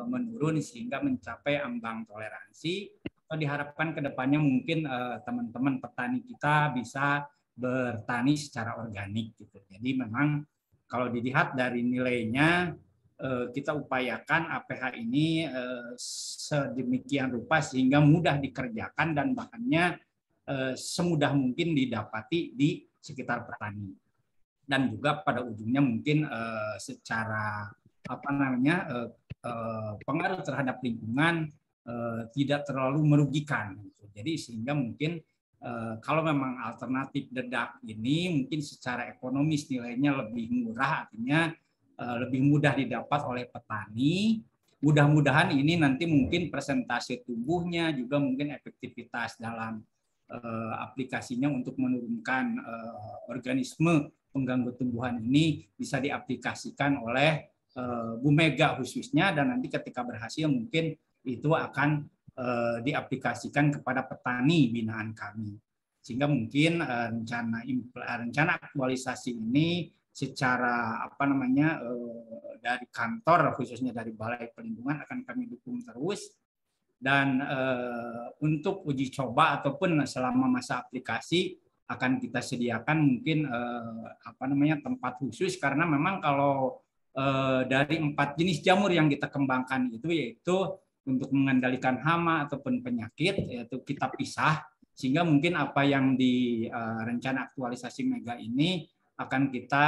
Speaker 6: menurun sehingga mencapai ambang toleransi. Atau diharapkan ke depannya mungkin teman-teman petani kita bisa bertani secara organik gitu. Jadi memang kalau dilihat dari nilainya, kita upayakan APH ini sedemikian rupa sehingga mudah dikerjakan dan bahannya semudah mungkin didapati di sekitar petani. Dan juga pada ujungnya mungkin secara pengaruh terhadap lingkungan tidak terlalu merugikan. Jadi sehingga mungkin kalau memang alternatif dedak ini mungkin secara ekonomis nilainya lebih murah, artinya lebih mudah didapat oleh petani. Mudah-mudahan ini nanti mungkin persentase tumbuhnya juga mungkin efektivitas dalam aplikasinya untuk menurunkan organisme pengganggu tumbuhan ini bisa diaplikasikan oleh Bu Mega khususnya, dan nanti ketika berhasil mungkin itu akan diaplikasikan kepada petani binaan kami. Sehingga mungkin rencana aktualisasi ini secara dari kantor khususnya dari Balai Pelindungan akan kami dukung terus, dan untuk uji coba ataupun selama masa aplikasi akan kita sediakan mungkin tempat khusus, karena memang kalau dari 4 jenis jamur yang kita kembangkan itu, yaitu untuk mengendalikan hama ataupun penyakit, yaitu kita pisah, sehingga mungkin apa yang di rencana aktualisasi Mega ini akan kita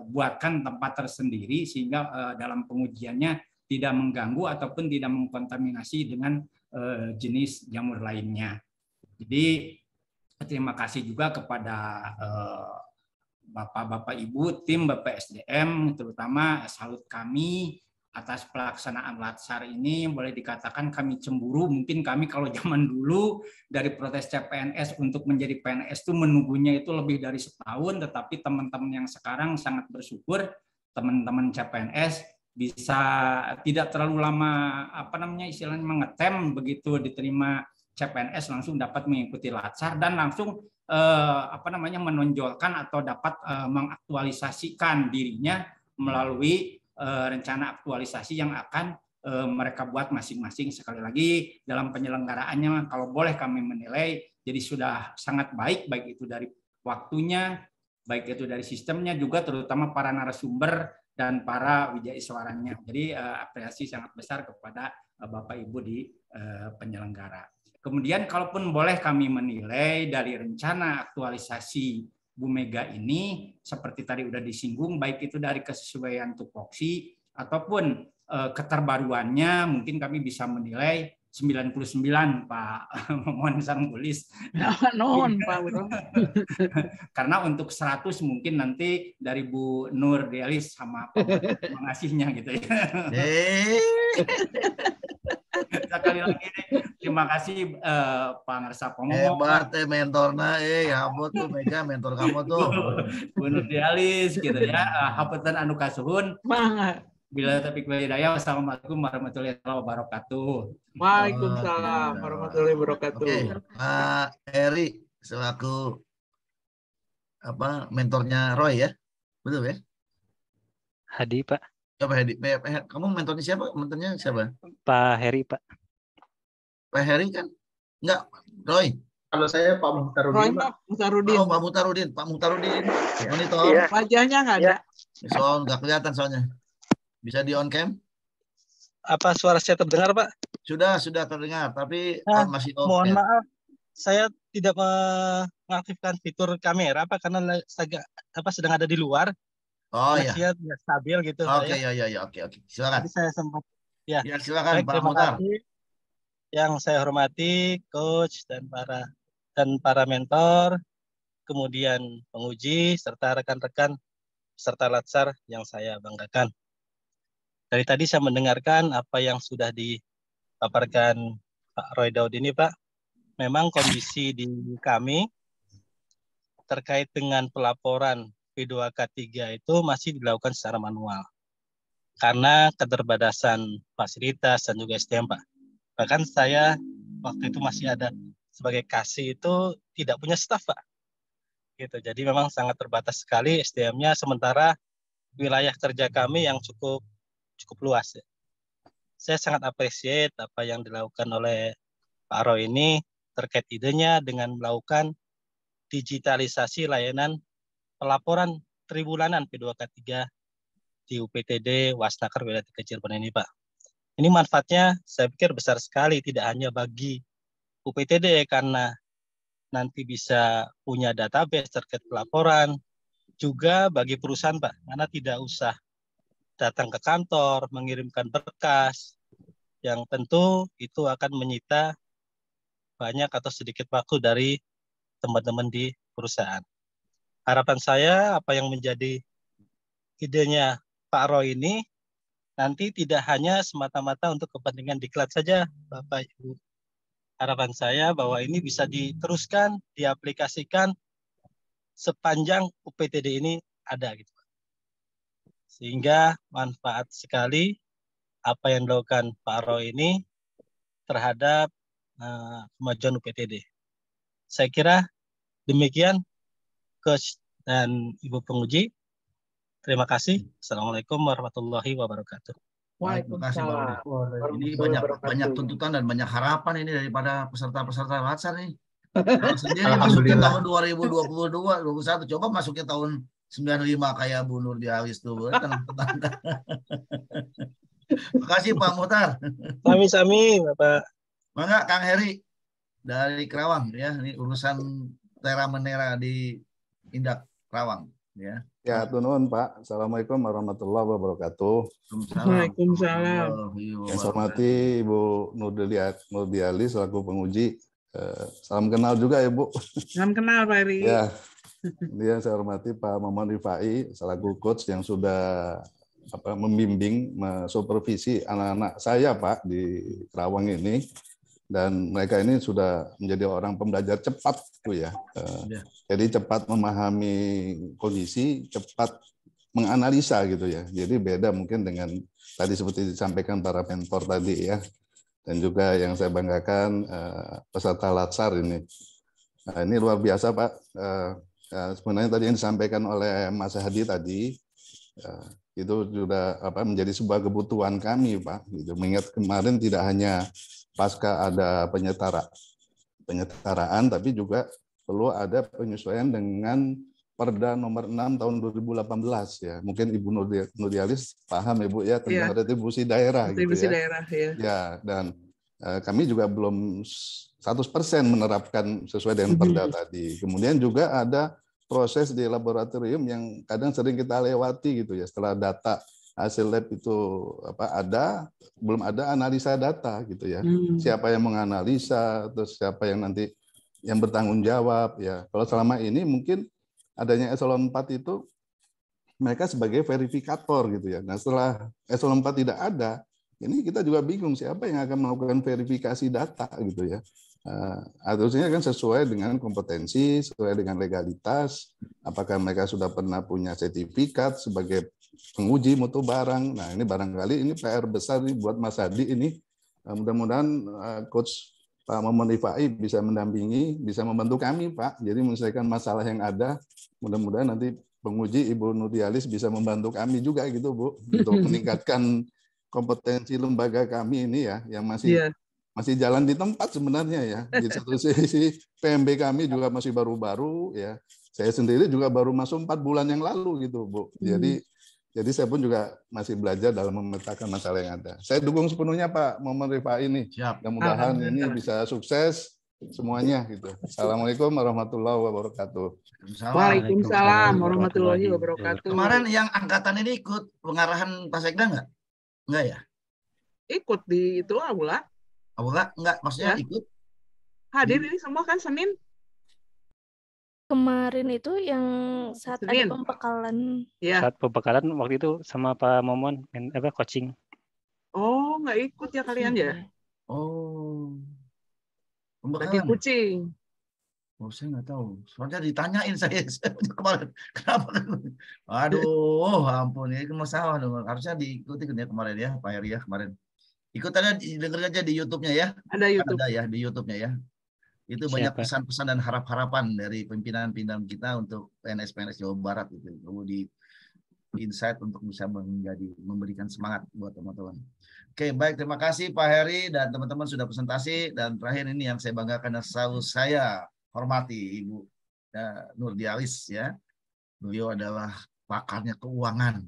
Speaker 6: buatkan tempat tersendiri, sehingga dalam pengujiannya tidak mengganggu ataupun tidak mengkontaminasi dengan jenis jamur lainnya. Jadi terima kasih juga kepada Bapak-Bapak Ibu, tim Bapak SDM, terutama salut kami atas pelaksanaan Latsar ini. Boleh dikatakan kami cemburu, mungkin kami kalau zaman dulu dari protes CPNS untuk menjadi PNS itu menunggunya itu lebih dari setahun, tetapi teman-teman yang sekarang sangat bersyukur teman-teman CPNS bisa tidak terlalu lama istilahnya mengetem, begitu diterima CPNS langsung dapat mengikuti Latsar dan langsung menonjolkan atau dapat mengaktualisasikan dirinya melalui rencana aktualisasi yang akan mereka buat masing-masing. Sekali lagi dalam penyelenggaraannya kalau boleh kami menilai jadi sudah sangat baik itu dari waktunya, baik itu dari sistemnya, juga terutama para narasumber dan para wijaiswaranya. Jadi apresiasi sangat besar kepada Bapak Ibu di penyelenggara. Kemudian kalaupun boleh kami menilai dari rencana aktualisasi Bu Mega ini, seperti tadi udah disinggung, baik itu dari kesesuaian tupoksi ataupun keterbaruannya, mungkin kami bisa menilai 99, Pak Momon Sanggulis.
Speaker 2: Nuhun, Pak.
Speaker 6: Karena untuk 100 mungkin nanti dari Bu Nur Dealis sama Pak terima kasihnya gitu ya. Sekali lagi terima kasih Pak Ngersa Pomomo.
Speaker 3: Hebat mentorna, ampun tuh Mega mentor kamu tuh.
Speaker 6: Bu Nur Dealis gitu ya. Hapunten anu kasuhun. Bila taufiq wal hidayah, wassalamualaikum warahmatullahi wabarakatuh.
Speaker 2: Waalaikumsalam warahmatullahi wabarakatuh.
Speaker 3: Oke, Pak Heri selaku mentornya Roy ya, betul ya?
Speaker 5: Hadi, Pak.
Speaker 3: Pak Hedi, kamu mentornya siapa? Mentornya siapa?
Speaker 5: Pak Heri, Pak.
Speaker 3: Pak Heri kan? Enggak, Roy.
Speaker 4: Kalau saya Pak Muhtarudin.
Speaker 2: Roy, Pak Muhtarudin.
Speaker 3: Oh, Pak Muhtarudin. Pak Muhtarudin. Monitor.
Speaker 2: Iya. Wajahnya nggak ada.
Speaker 3: Soal nggak kelihatan soalnya. Bisa di on cam?
Speaker 7: Apa suara saya terdengar, Pak?
Speaker 3: Sudah terdengar, tapi masih off.
Speaker 7: Mohon maaf, saya tidak mengaktifkan fitur kamera, Pak, karena sedang ada di luar.
Speaker 3: Oh iya.
Speaker 7: Saya tidak stabil gitu.
Speaker 3: Oke, oke. Silakan.
Speaker 7: Jadi saya sempat. Ya
Speaker 3: silakan.
Speaker 7: Baik, terima kasih. Yang saya hormati coach dan para mentor, kemudian penguji serta rekan-rekan serta Latsar yang saya banggakan. Dari tadi saya mendengarkan apa yang sudah dipaparkan Pak Roy Daud ini, Pak. Memang kondisi di kami terkait dengan pelaporan P2K3 itu masih dilakukan secara manual. Karena keterbatasan fasilitas dan juga SDM, Pak. Bahkan saya waktu itu masih ada sebagai kasih itu tidak punya staf, Pak. Gitu. Jadi memang sangat terbatas sekali SDM-nya, sementara wilayah kerja kami yang cukup luas. Ya. Saya sangat appreciate apa yang dilakukan oleh Pak Roy ini terkait idenya dengan melakukan digitalisasi layanan pelaporan tribulanan P2K3 di UPTD Wasnaker Wilayah 3 Cirebon ini, Pak. Ini manfaatnya saya pikir besar sekali, tidak hanya bagi UPTD karena nanti bisa punya database terkait pelaporan, juga bagi perusahaan, Pak, karena tidak usah datang ke kantor, mengirimkan berkas, yang tentu itu akan menyita banyak atau sedikit waktu dari teman-teman di perusahaan. Harapan saya apa yang menjadi idenya Pak Roy ini nanti tidak hanya semata-mata untuk kepentingan diklat saja, Bapak Ibu. Harapan saya bahwa ini bisa diteruskan, diaplikasikan sepanjang UPTD ini ada gitu. Sehingga manfaat sekali apa yang dilakukan Pak Roy ini terhadap kemajuan UPTD. Saya kira demikian, Coach dan Ibu penguji. Terima kasih. Assalamualaikum warahmatullahi wabarakatuh.
Speaker 2: Waalaikumsalam.
Speaker 3: Ini banyak tuntutan dan banyak harapan ini daripada peserta-peserta latsar nih. Kalau sendiri masuknya tahun 2022, 2021, coba masuknya tahun 95 kayak Bu Nur Dialis tuh. Tenang. Makasih Pak Muhtar.
Speaker 7: Sami-sami Bapak.
Speaker 3: Mangga Kang Heri dari Kerawang ya, ini urusan Tera Menera di Indak Kerawang ya.
Speaker 8: Ya, nuhun Pak. Assalamualaikum warahmatullahi wabarakatuh.
Speaker 2: Waalaikumsalam.
Speaker 8: Yang saya hormati Ibu Nurdiali selaku penguji. Salam kenal juga ya Bu.
Speaker 2: Salam kenal Pak Heri.
Speaker 8: Ya, yang saya hormati Pak Momon Rifai selaku coach yang sudah membimbing, supervisi anak-anak saya Pak di Kerawang ini. Dan mereka ini sudah menjadi orang pembelajar cepat tuh ya. Jadi cepat memahami kondisi, cepat menganalisa gitu ya. Jadi beda mungkin dengan tadi seperti disampaikan para mentor tadi ya. Dan juga yang saya banggakan peserta latsar ini. Nah, ini luar biasa Pak. Sebenarnya tadi yang disampaikan oleh Mas Hadi tadi itu sudah menjadi sebuah kebutuhan kami Pak. Gitu. Mengingat kemarin tidak hanya pasca ada penyetaraan, tapi juga perlu ada penyesuaian dengan Perda nomor 6 tahun 2018 ya. Mungkin Ibu Nurdialis paham Ibu ya tentang retribusi daerah
Speaker 2: retribusi
Speaker 8: gitu ya.
Speaker 2: Daerah ya.
Speaker 8: Ya, dan kami juga belum 100% menerapkan sesuai dengan Perda tadi. Kemudian juga ada proses di laboratorium yang kadang sering kita lewati gitu ya. Setelah data hasil lab itu belum ada analisa data gitu ya. Siapa yang menganalisa, terus siapa yang nanti yang bertanggung jawab ya. Kalau selama ini mungkin adanya eselon 4 itu mereka sebagai verifikator gitu ya. Nah, setelah eselon 4 tidak ada, ini kita juga bingung siapa yang akan melakukan verifikasi data gitu ya. Harusnya kan sesuai dengan kompetensi, sesuai dengan legalitas, apakah mereka sudah pernah punya sertifikat sebagai penguji mutu barang. Nah, ini barangkali ini PR besar nih buat Mas Hadi ini. Mudah-mudahan Coach Pak Momon Rifai bisa mendampingi, bisa membantu kami Pak. Jadi menyelesaikan masalah yang ada. Mudah-mudahan nanti penguji Ibu Nurdialis bisa membantu kami juga gitu Bu, untuk meningkatkan kompetensi lembaga kami ini ya, yang masih jalan di tempat sebenarnya ya. Di satu sisi PMB kami juga masih baru-baru ya. Saya sendiri juga baru masuk 4 bulan yang lalu gitu Bu. Jadi saya pun juga masih belajar dalam memetakan masalah yang ada. Saya dukung sepenuhnya Pak Momon Rifai ini. Mudah-mudahan ini bisa sukses semuanya gitu. Assalamualaikum warahmatullahi wabarakatuh.
Speaker 2: Waalaikumsalam warahmatullahi wabarakatuh.
Speaker 3: Kemarin yang angkatan ini ikut pengarahan Pak Sekda nggak? Enggak ya?
Speaker 2: Ikut di itu Aula.
Speaker 3: Aula enggak, maksudnya ikut.
Speaker 2: Hadir ini semua kan Senin.
Speaker 9: Kemarin itu yang saat ada pembekalan.
Speaker 5: Ya. Saat pembekalan waktu itu sama Pak Momon coaching.
Speaker 2: Oh, nggak ikut ya kalian ya?
Speaker 3: Oh.
Speaker 2: Pembekalan. Lagi kucing.
Speaker 3: Oh, saya nggak tahu. Soalnya ditanyain saya kemarin. Kenapa? Aduh, ampun ya, masalah dong. Harusnya diikuti ya kemarin ya, Pak Heri ya kemarin. Ikut aja, dengerin aja di YouTube-nya ya.
Speaker 2: Ada YouTube.
Speaker 3: Ada ya di YouTube-nya ya. Itu banyak pesan-pesan dan harap-harapan dari pimpinan-pimpinan kita untuk PNS-PNS Jawa Barat itu. Perlu di insight untuk bisa memberikan semangat buat teman-teman. Oke, baik, terima kasih Pak Heri dan teman-teman sudah presentasi. Dan terakhir ini yang saya banggakan dan selalu saya hormati Ibu Nurdialis ya. Beliau adalah pakarnya keuangan.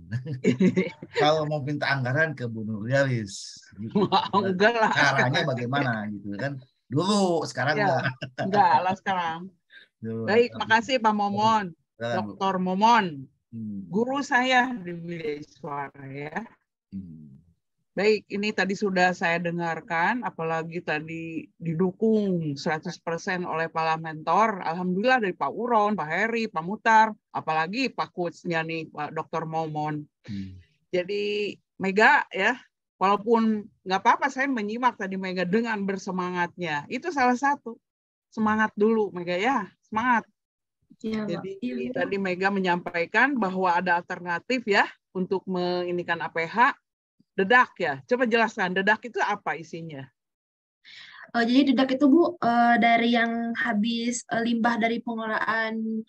Speaker 3: Kalau mau minta anggaran ke Bu Nurdialis. Gitu.
Speaker 2: Enggak lah.
Speaker 3: Caranya bagaimana gitu kan. Dulu, sekarang
Speaker 2: ya, enggak lah sekarang. Baik, makasih Pak Momon, Dr. Momon, guru saya di Bidai Suara ya. Baik, ini tadi sudah saya dengarkan, apalagi tadi didukung 100% oleh para mentor. Alhamdulillah dari Pak Uron, Pak Heri, Pak Mutar, apalagi Pak Coach-nya nih, Pak Dr. Momon. Jadi Mega ya, walaupun nggak apa-apa saya menyimak tadi Mega dengan bersemangatnya. Itu salah satu. Semangat dulu Mega ya, semangat.
Speaker 1: Iya,
Speaker 2: Jadi
Speaker 1: iya.
Speaker 2: tadi Mega menyampaikan bahwa ada alternatif ya untuk menginikan APH. Dedak ya, coba jelaskan dedak itu apa isinya?
Speaker 1: Jadi dedak itu Bu dari yang habis limbah dari pengelolaan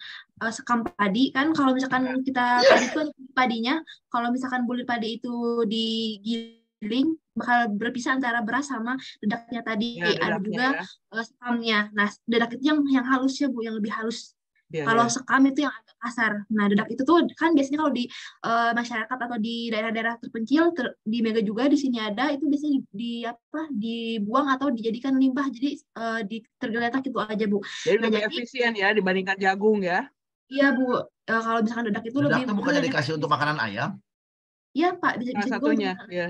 Speaker 1: sekam padi kan, kalau misalkan kita padi itu padinya, kalau misalkan bulir padi itu digiling bakal berpisah antara beras sama dedaknya tadi,
Speaker 2: Ya,
Speaker 1: ada
Speaker 2: dedaknya
Speaker 1: juga
Speaker 2: ya.
Speaker 1: sekamnya. Nah dedak itu yang halus ya Bu, yang lebih halus.
Speaker 2: Ya,
Speaker 1: Kalau
Speaker 2: ya.
Speaker 1: sekam itu yang agak kasar. Nah, dedak itu tuh kan biasanya kalau di masyarakat atau di daerah-daerah terpencil, di Mega juga di sini ada, itu biasanya dibuang atau dijadikan limbah. Jadi tergeletak itu aja, Bu.
Speaker 2: Jadi
Speaker 1: Nah,
Speaker 2: lebih efisien ya dibandingkan jagung ya.
Speaker 1: Iya, Bu. Kalau misalkan dedak itu
Speaker 3: Dedak
Speaker 1: lebih
Speaker 3: itu bukannya dikasih untuk makanan ayam?
Speaker 1: Iya, Pak, bisa
Speaker 2: Salah
Speaker 1: juga
Speaker 2: satunya,
Speaker 1: untuk
Speaker 2: ya.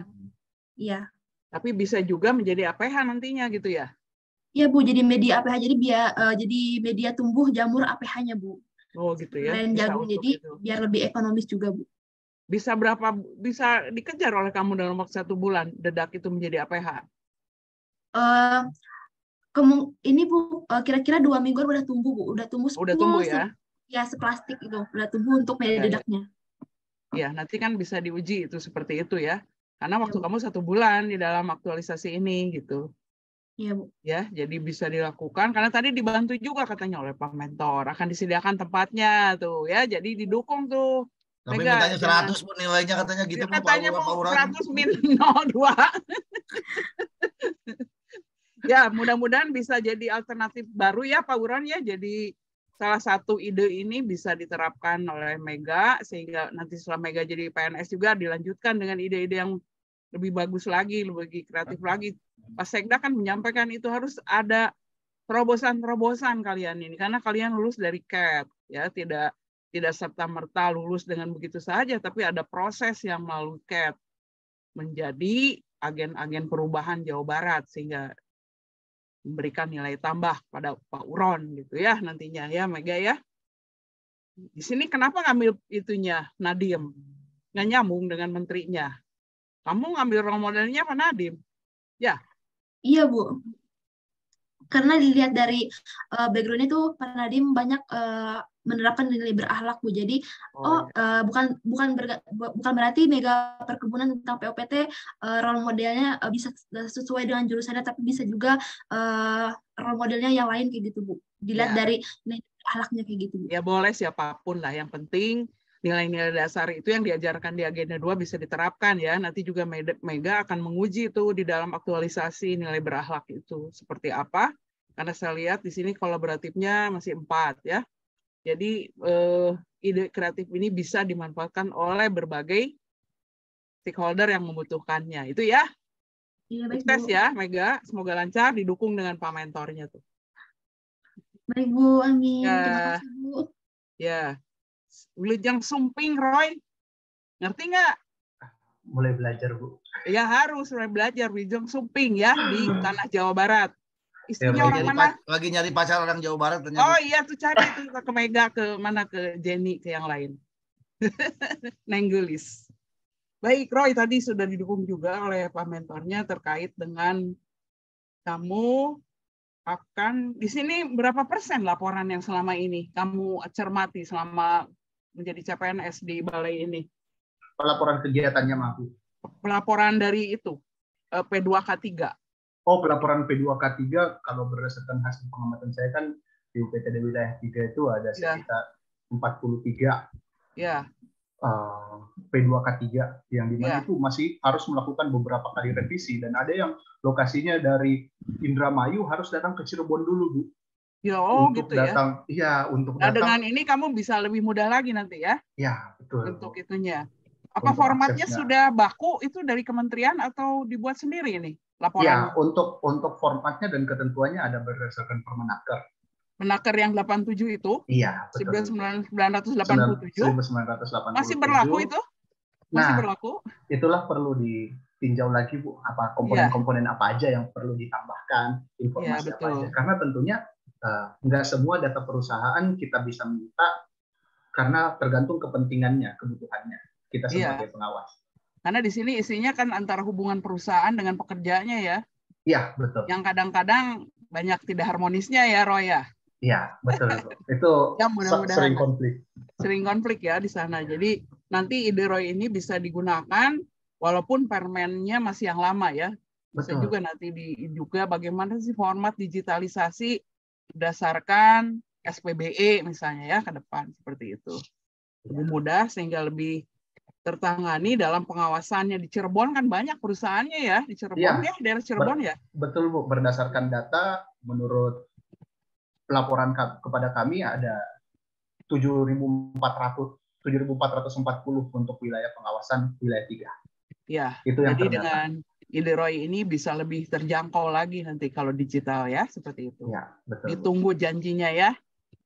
Speaker 1: Iya.
Speaker 2: Tapi bisa juga menjadi APH nantinya gitu ya.
Speaker 1: Iya, Bu, jadi media APH, jadi media tumbuh jamur APH-nya, Bu.
Speaker 2: Oh gitu ya.
Speaker 1: Selain
Speaker 2: Bisa
Speaker 1: jagung,
Speaker 2: untuk
Speaker 1: jadi
Speaker 2: itu.
Speaker 1: biar lebih ekonomis juga, Bu.
Speaker 2: Bisa dikejar oleh kamu dalam waktu 1 bulan dedak itu menjadi APH?
Speaker 1: Ini Bu, kira-kira 2 mingguan udah tumbuh Bu, udah tumbuh
Speaker 2: Udah tumbuh ya?
Speaker 1: Ya seplastik itu, udah tumbuh untuk media dedaknya.
Speaker 2: Ya, nanti kan bisa diuji itu seperti itu ya. Karena waktu kamu 1 bulan di dalam aktualisasi ini gitu.
Speaker 1: Iya Bu.
Speaker 2: Ya, jadi bisa dilakukan karena tadi dibantu juga katanya oleh Pak Mentor, akan disediakan tempatnya tuh ya, jadi didukung tuh.
Speaker 3: Tapi
Speaker 2: Mega,
Speaker 3: mintanya 100 pun nilainya katanya gitu Bu,
Speaker 2: katanya
Speaker 3: Pak
Speaker 2: mau
Speaker 3: Uron.
Speaker 2: 100 min 02. Ya, mudah-mudahan bisa jadi alternatif baru ya Pak Uron ya. Jadi salah satu ide ini bisa diterapkan oleh Mega sehingga nanti setelah Mega jadi PNS juga dilanjutkan dengan ide-ide yang lebih bagus lagi, lebih kreatif lagi. Pak Sekda kan menyampaikan itu harus ada terobosan-terobosan kalian ini karena kalian lulus dari CAT ya, tidak serta-merta lulus dengan begitu saja, tapi ada proses yang melalui CAT menjadi agen-agen perubahan Jawa Barat sehingga memberikan nilai tambah pada Pak Uron gitu ya nantinya ya Mega ya. Di sini kenapa ngambil itunya Nadiem? Nggak nyambung dengan menterinya. Kamu ngambil role modelnya Pak Nadiem? Ya.
Speaker 1: Iya Bu. Karena dilihat dari background itu Pak Nadiem banyak menerapkan nilai berakhlak Bu. Jadi bukan berarti Mega Perkebunan tentang POPT role modelnya bisa sesuai dengan jurusannya, tapi bisa juga role modelnya yang lain kayak gitu Bu. Dilihat dari nilai akhlaknya kayak gitu Bu.
Speaker 2: Ya boleh siapapun lah, yang penting nilai-nilai dasar itu yang diajarkan di Agenda 2 bisa diterapkan ya. Nanti juga Mega akan menguji itu di dalam aktualisasi nilai berakhlak itu seperti apa. Karena saya lihat di sini kolaboratifnya masih 4 ya. Jadi ide kreatif ini bisa dimanfaatkan oleh berbagai stakeholder yang membutuhkannya. Itu ya.
Speaker 1: Iya, baik,
Speaker 2: sukses
Speaker 1: Bu.
Speaker 2: ya Mega, semoga lancar, didukung dengan Pak Mentornya tuh.
Speaker 1: Baik Bu, amin.
Speaker 2: Ya.
Speaker 1: Terima kasih Bu.
Speaker 2: Ya. Wilujeng Sumping Roy, ngerti nggak?
Speaker 4: Mulai belajar Bu.
Speaker 2: Ya harus mulai belajar Wilujeng Sumping ya di tanah Jawa Barat. Istrinya orang mana?
Speaker 3: Lagi nyari pacar orang Jawa Barat ternyata.
Speaker 2: Oh iya tuh cari itu ke Mega, ke mana, ke Jenny, ke yang lain. Nenggelis. Baik Roy, tadi sudah didukung juga oleh Pak Mentornya terkait dengan kamu akan di sini berapa persen laporan yang selama ini kamu cermati selama menjadi CPNS di balai ini?
Speaker 4: Pelaporan kegiatannya mampu.
Speaker 2: Pelaporan dari itu P2K3.
Speaker 4: Oh, pelaporan P2K3 kalau berdasarkan hasil pengamatan saya kan di UPTD wilayah 3 itu ada sekitar 43.
Speaker 2: Ya.
Speaker 4: P2K3 yang dimana itu masih harus melakukan beberapa kali revisi dan ada yang lokasinya dari Indramayu harus datang ke Cirebon dulu Bu.
Speaker 2: Ya,
Speaker 4: untuk
Speaker 2: gitu
Speaker 4: datang,
Speaker 2: ya.
Speaker 4: Iya, untuk
Speaker 2: nah,
Speaker 4: datang.
Speaker 2: Dengan ini kamu bisa lebih mudah lagi nanti ya.
Speaker 4: Ya, betul.
Speaker 2: Untuk itunya. Apa
Speaker 4: untuk
Speaker 2: formatnya
Speaker 4: aksesnya
Speaker 2: sudah baku itu dari kementerian atau dibuat sendiri ini laporan?
Speaker 4: Ya, untuk formatnya dan ketentuannya ada berdasarkan Permenaker.
Speaker 2: Menaker yang 87 itu?
Speaker 4: Iya, betul.
Speaker 2: 1987.
Speaker 4: 1987.
Speaker 2: Masih berlaku itu? masih berlaku.
Speaker 4: Itulah perlu ditinjau lagi Bu, apa komponen-komponen apa aja yang perlu ditambahkan, informasi apa aja. Karena tentunya nggak semua data perusahaan kita bisa minta karena tergantung kepentingannya, kebutuhannya kita sebagai pengawas.
Speaker 2: Karena di sini isinya kan antara hubungan perusahaan dengan pekerjanya ya.
Speaker 4: Iya, betul.
Speaker 2: Yang kadang-kadang banyak tidak harmonisnya ya, Roy ya.
Speaker 4: Iya, betul. Itu
Speaker 2: ya,
Speaker 4: sering konflik.
Speaker 2: Sering konflik ya di sana. Jadi nanti ide Roy ini bisa digunakan walaupun permennya masih yang lama ya. Bisa juga nanti juga bagaimana sih format digitalisasi berdasarkan SPBE misalnya ya ke depan seperti itu. Lebih mudah sehingga lebih tertangani dalam pengawasannya. Di Cirebon kan banyak perusahaannya ya, di Cirebon ya, daerah Cirebon ya.
Speaker 4: Betul Bu, berdasarkan data menurut laporan kepada kami ada 7.440 untuk wilayah pengawasan wilayah 3.
Speaker 2: Ya, itu yang jadi dengan ide Roy ini bisa lebih terjangkau lagi nanti kalau digital ya, seperti itu.
Speaker 4: Ya, betul.
Speaker 2: Ditunggu janjinya ya.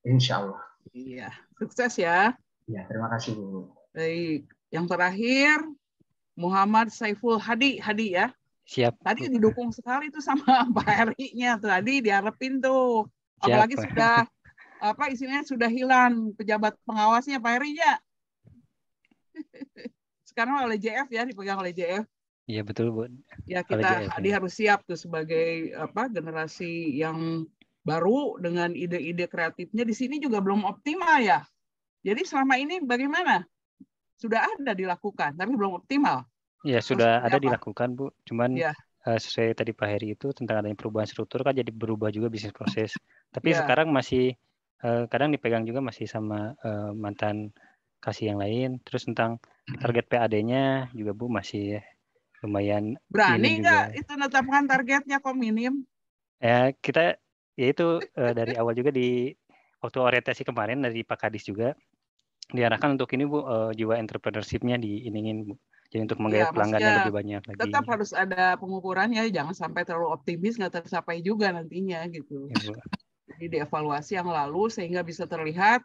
Speaker 4: Insya Allah.
Speaker 2: Iya, sukses ya.
Speaker 4: Ya, terima kasih Bu.
Speaker 2: Baik, yang terakhir Muhammad Saiful Hadi ya.
Speaker 5: Siap.
Speaker 2: Tadi didukung sekali tuh sama Pak Heri-nya tadi diharapin tuh. Apalagi sudah istilahnya sudah hilang pejabat pengawasnya Pak Heri-nya. Sekarang oleh JF ya, dipegang oleh JF.
Speaker 5: Iya betul Bu.
Speaker 2: Ya kita harus siap tuh sebagai generasi yang baru dengan ide-ide kreatifnya. Di sini juga belum optimal ya. Jadi selama ini bagaimana? Sudah ada dilakukan, tapi belum optimal.
Speaker 5: Ya sudah ada dilakukan Bu. Cuman sesuai tadi Pak Heri itu tentang adanya perubahan struktur kan jadi berubah juga bisnis proses. Tapi sekarang masih kadang dipegang juga masih sama mantan kasih yang lain. Terus tentang target PAD-nya juga Bu masih lumayan.
Speaker 2: Berani nggak itu menetapkan targetnya kok minim?
Speaker 5: Ya kita itu dari awal juga di waktu orientasi kemarin dari Pak Kadis juga diarahkan untuk ini Bu, jiwa entrepreneurship-nya diiningin Bu. Jadi untuk menggait pelanggannya lebih banyak lagi.
Speaker 2: Tetap harus ada pengukurannya, jangan sampai terlalu optimis nggak tercapai juga nantinya gitu. Ya, Bu. Jadi dievaluasi yang lalu sehingga bisa terlihat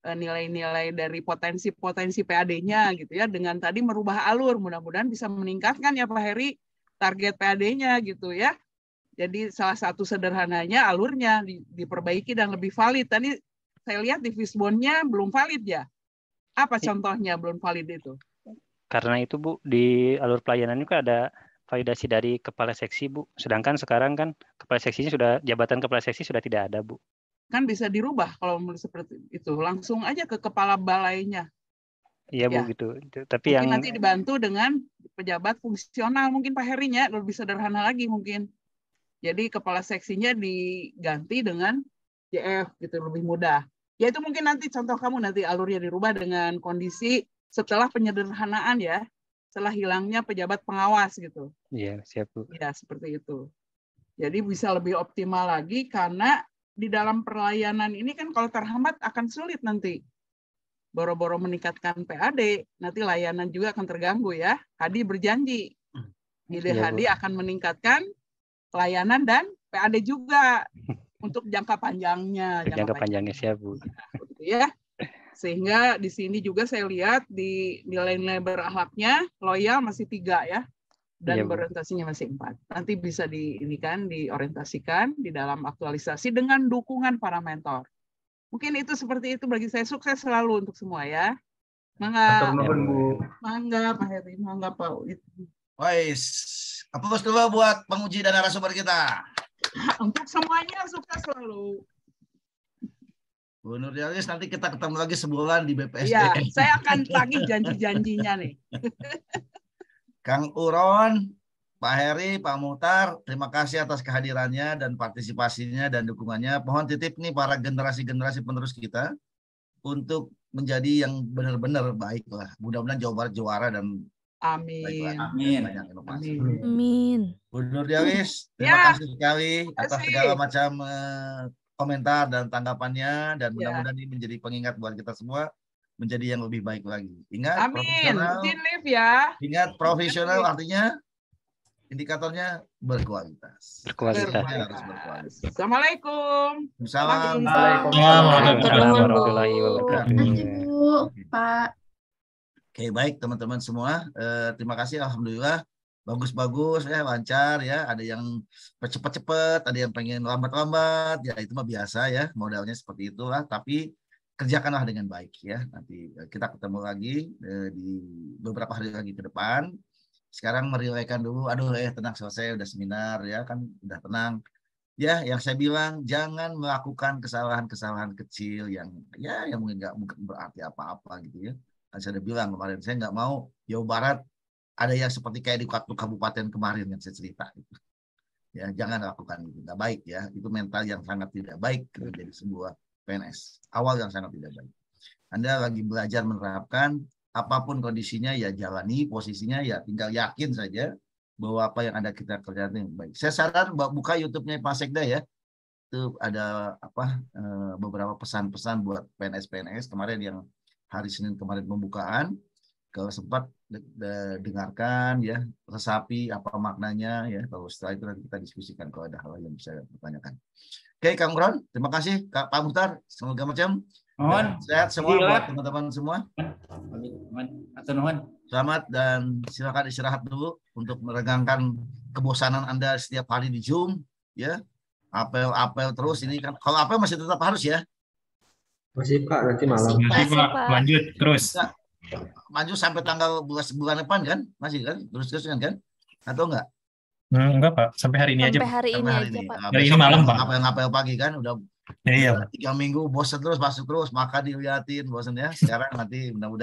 Speaker 2: nilai-nilai dari potensi PAD-nya gitu ya, dengan tadi merubah alur, mudah-mudahan bisa meningkatkan ya Pak Heri target PAD-nya gitu ya. Jadi salah satu sederhananya alurnya diperbaiki dan lebih valid. Tadi saya lihat di Fishbone-nya belum valid ya. Apa contohnya belum valid itu?
Speaker 5: Karena itu Bu, di alur pelayanan itu ada validasi dari kepala seksi Bu. Sedangkan sekarang kan kepala seksinya jabatan kepala seksi sudah tidak ada Bu.
Speaker 2: Kan bisa dirubah kalau seperti itu. Langsung aja ke kepala balainya.
Speaker 5: Iya Bu gitu. Tapi
Speaker 2: mungkin nanti dibantu dengan pejabat fungsional mungkin Pak Herinya lebih sederhana lagi mungkin. Jadi kepala seksinya diganti dengan JF gitu lebih mudah. Ya itu mungkin nanti contoh kamu nanti alurnya dirubah dengan kondisi setelah penyederhanaan ya, setelah hilangnya pejabat pengawas gitu.
Speaker 5: Iya, siap Bu.
Speaker 2: Ya, seperti itu. Jadi bisa lebih optimal lagi karena di dalam pelayanan ini kan kalau terhambat akan sulit nanti. Boro-boro meningkatkan PAD, nanti layanan juga akan terganggu ya. Hadi berjanji. Ide Hadi akan meningkatkan pelayanan dan PAD juga. Untuk jangka panjangnya.
Speaker 5: Jangka panjangnya siap Bu.
Speaker 2: Ya, sehingga di sini juga saya lihat di nilai-nilai berakhlaknya loyal masih 3 ya, dan berorientasinya masih 4. Nanti bisa diorientasikan di dalam aktualisasi dengan dukungan para mentor. Mungkin itu seperti itu bagi saya. Sukses selalu untuk semua ya. Mangga, Pak Heri, mangga Pak.
Speaker 3: Wais, aplaus dulu buat penguji dan narasumber kita.
Speaker 2: Untuk semuanya sukses selalu.
Speaker 3: Bu Nurdialis, nanti kita ketemu lagi sebulan di BPSD.
Speaker 2: Ya, saya akan tagih janji-janjinya nih.
Speaker 3: Kang Uron, Pak Heri, Pak Muhtar, terima kasih atas kehadirannya dan partisipasinya dan dukungannya. Mohon titip nih para generasi-generasi penerus kita untuk menjadi yang benar-benar baik lah. Mudah-mudahan Jawa Barat juara dan
Speaker 2: amin.
Speaker 3: Amin. Banyak inovasi.
Speaker 9: Amin.
Speaker 3: Bu Nurdialis, terima kasih sekali atas segala macam komentar dan tanggapannya, dan mudah-mudahan ini menjadi pengingat buat kita semua menjadi yang lebih baik lagi. Ingat profesional. Ingat profesional artinya indikatornya berkualitas.
Speaker 5: Berkualitas.
Speaker 2: Assalamualaikum.
Speaker 5: Waalaikumsalam warahmatullahi wabarakatuh.
Speaker 1: Pak.
Speaker 3: Oke, baik teman-teman semua. Terima kasih, alhamdulillah. Bagus-bagus ya, lancar ya. Ada yang cepet-cepet, ada yang pengen lambat-lambat. Ya itu mah biasa ya, modalnya seperti itulah. Tapi kerjakanlah dengan baik ya. Nanti kita ketemu lagi di beberapa hari lagi ke depan. Sekarang merilaikan dulu. Aduh, tenang, selesai udah seminar ya kan, udah tenang. Ya, yang saya bilang jangan melakukan kesalahan-kesalahan kecil yang mungkin nggak berarti apa-apa gitu ya. Saya udah bilang kemarin, saya nggak mau Jawa Barat ada yang seperti kayak di kabupaten kemarin yang saya cerita. Gitu. Ya, jangan lakukan itu, nggak baik ya. Itu mental yang sangat tidak baik jadi sebuah PNS. Awal yang sangat tidak baik. Anda lagi belajar menerapkan, apapun kondisinya ya jalani, posisinya ya tinggal yakin saja bahwa apa yang ada kita kerjakan yang baik. Saya saran buka YouTube-nya Pak Sekda ya. Itu ada beberapa pesan-pesan buat PNS-PNS kemarin yang hari Senin kemarin pembukaan, kalau sempat dengarkan ya, resapi apa maknanya ya, kalau setelah itu nanti kita diskusikan kalau ada hal yang bisa ditanyakan. Oke, Kang Ron, terima kasih Pak Muhtar, semoga macam sehat semua buat teman-teman semua. Selamat dan silakan istirahat dulu untuk meregangkan kebosanan Anda setiap hari di Zoom ya. Apel terus ini kan, kalau apel masih tetap harus ya.
Speaker 10: Masih Pak, nanti malam.
Speaker 11: Masih Pak, lanjut terus.
Speaker 3: Maju sampai tanggal bulan depan kan? Masih kan? Terus kan? Atau enggak?
Speaker 11: Enggak Pak, sampai hari ini aja.
Speaker 9: Sampai hari ini aja Pak.
Speaker 11: Hari ini malam Pak.
Speaker 3: Ngapel pagi kan? Udah 3 minggu bosan terus, masuk terus, maka dilihatin bosan ya. Sekarang nanti mudah-mudahan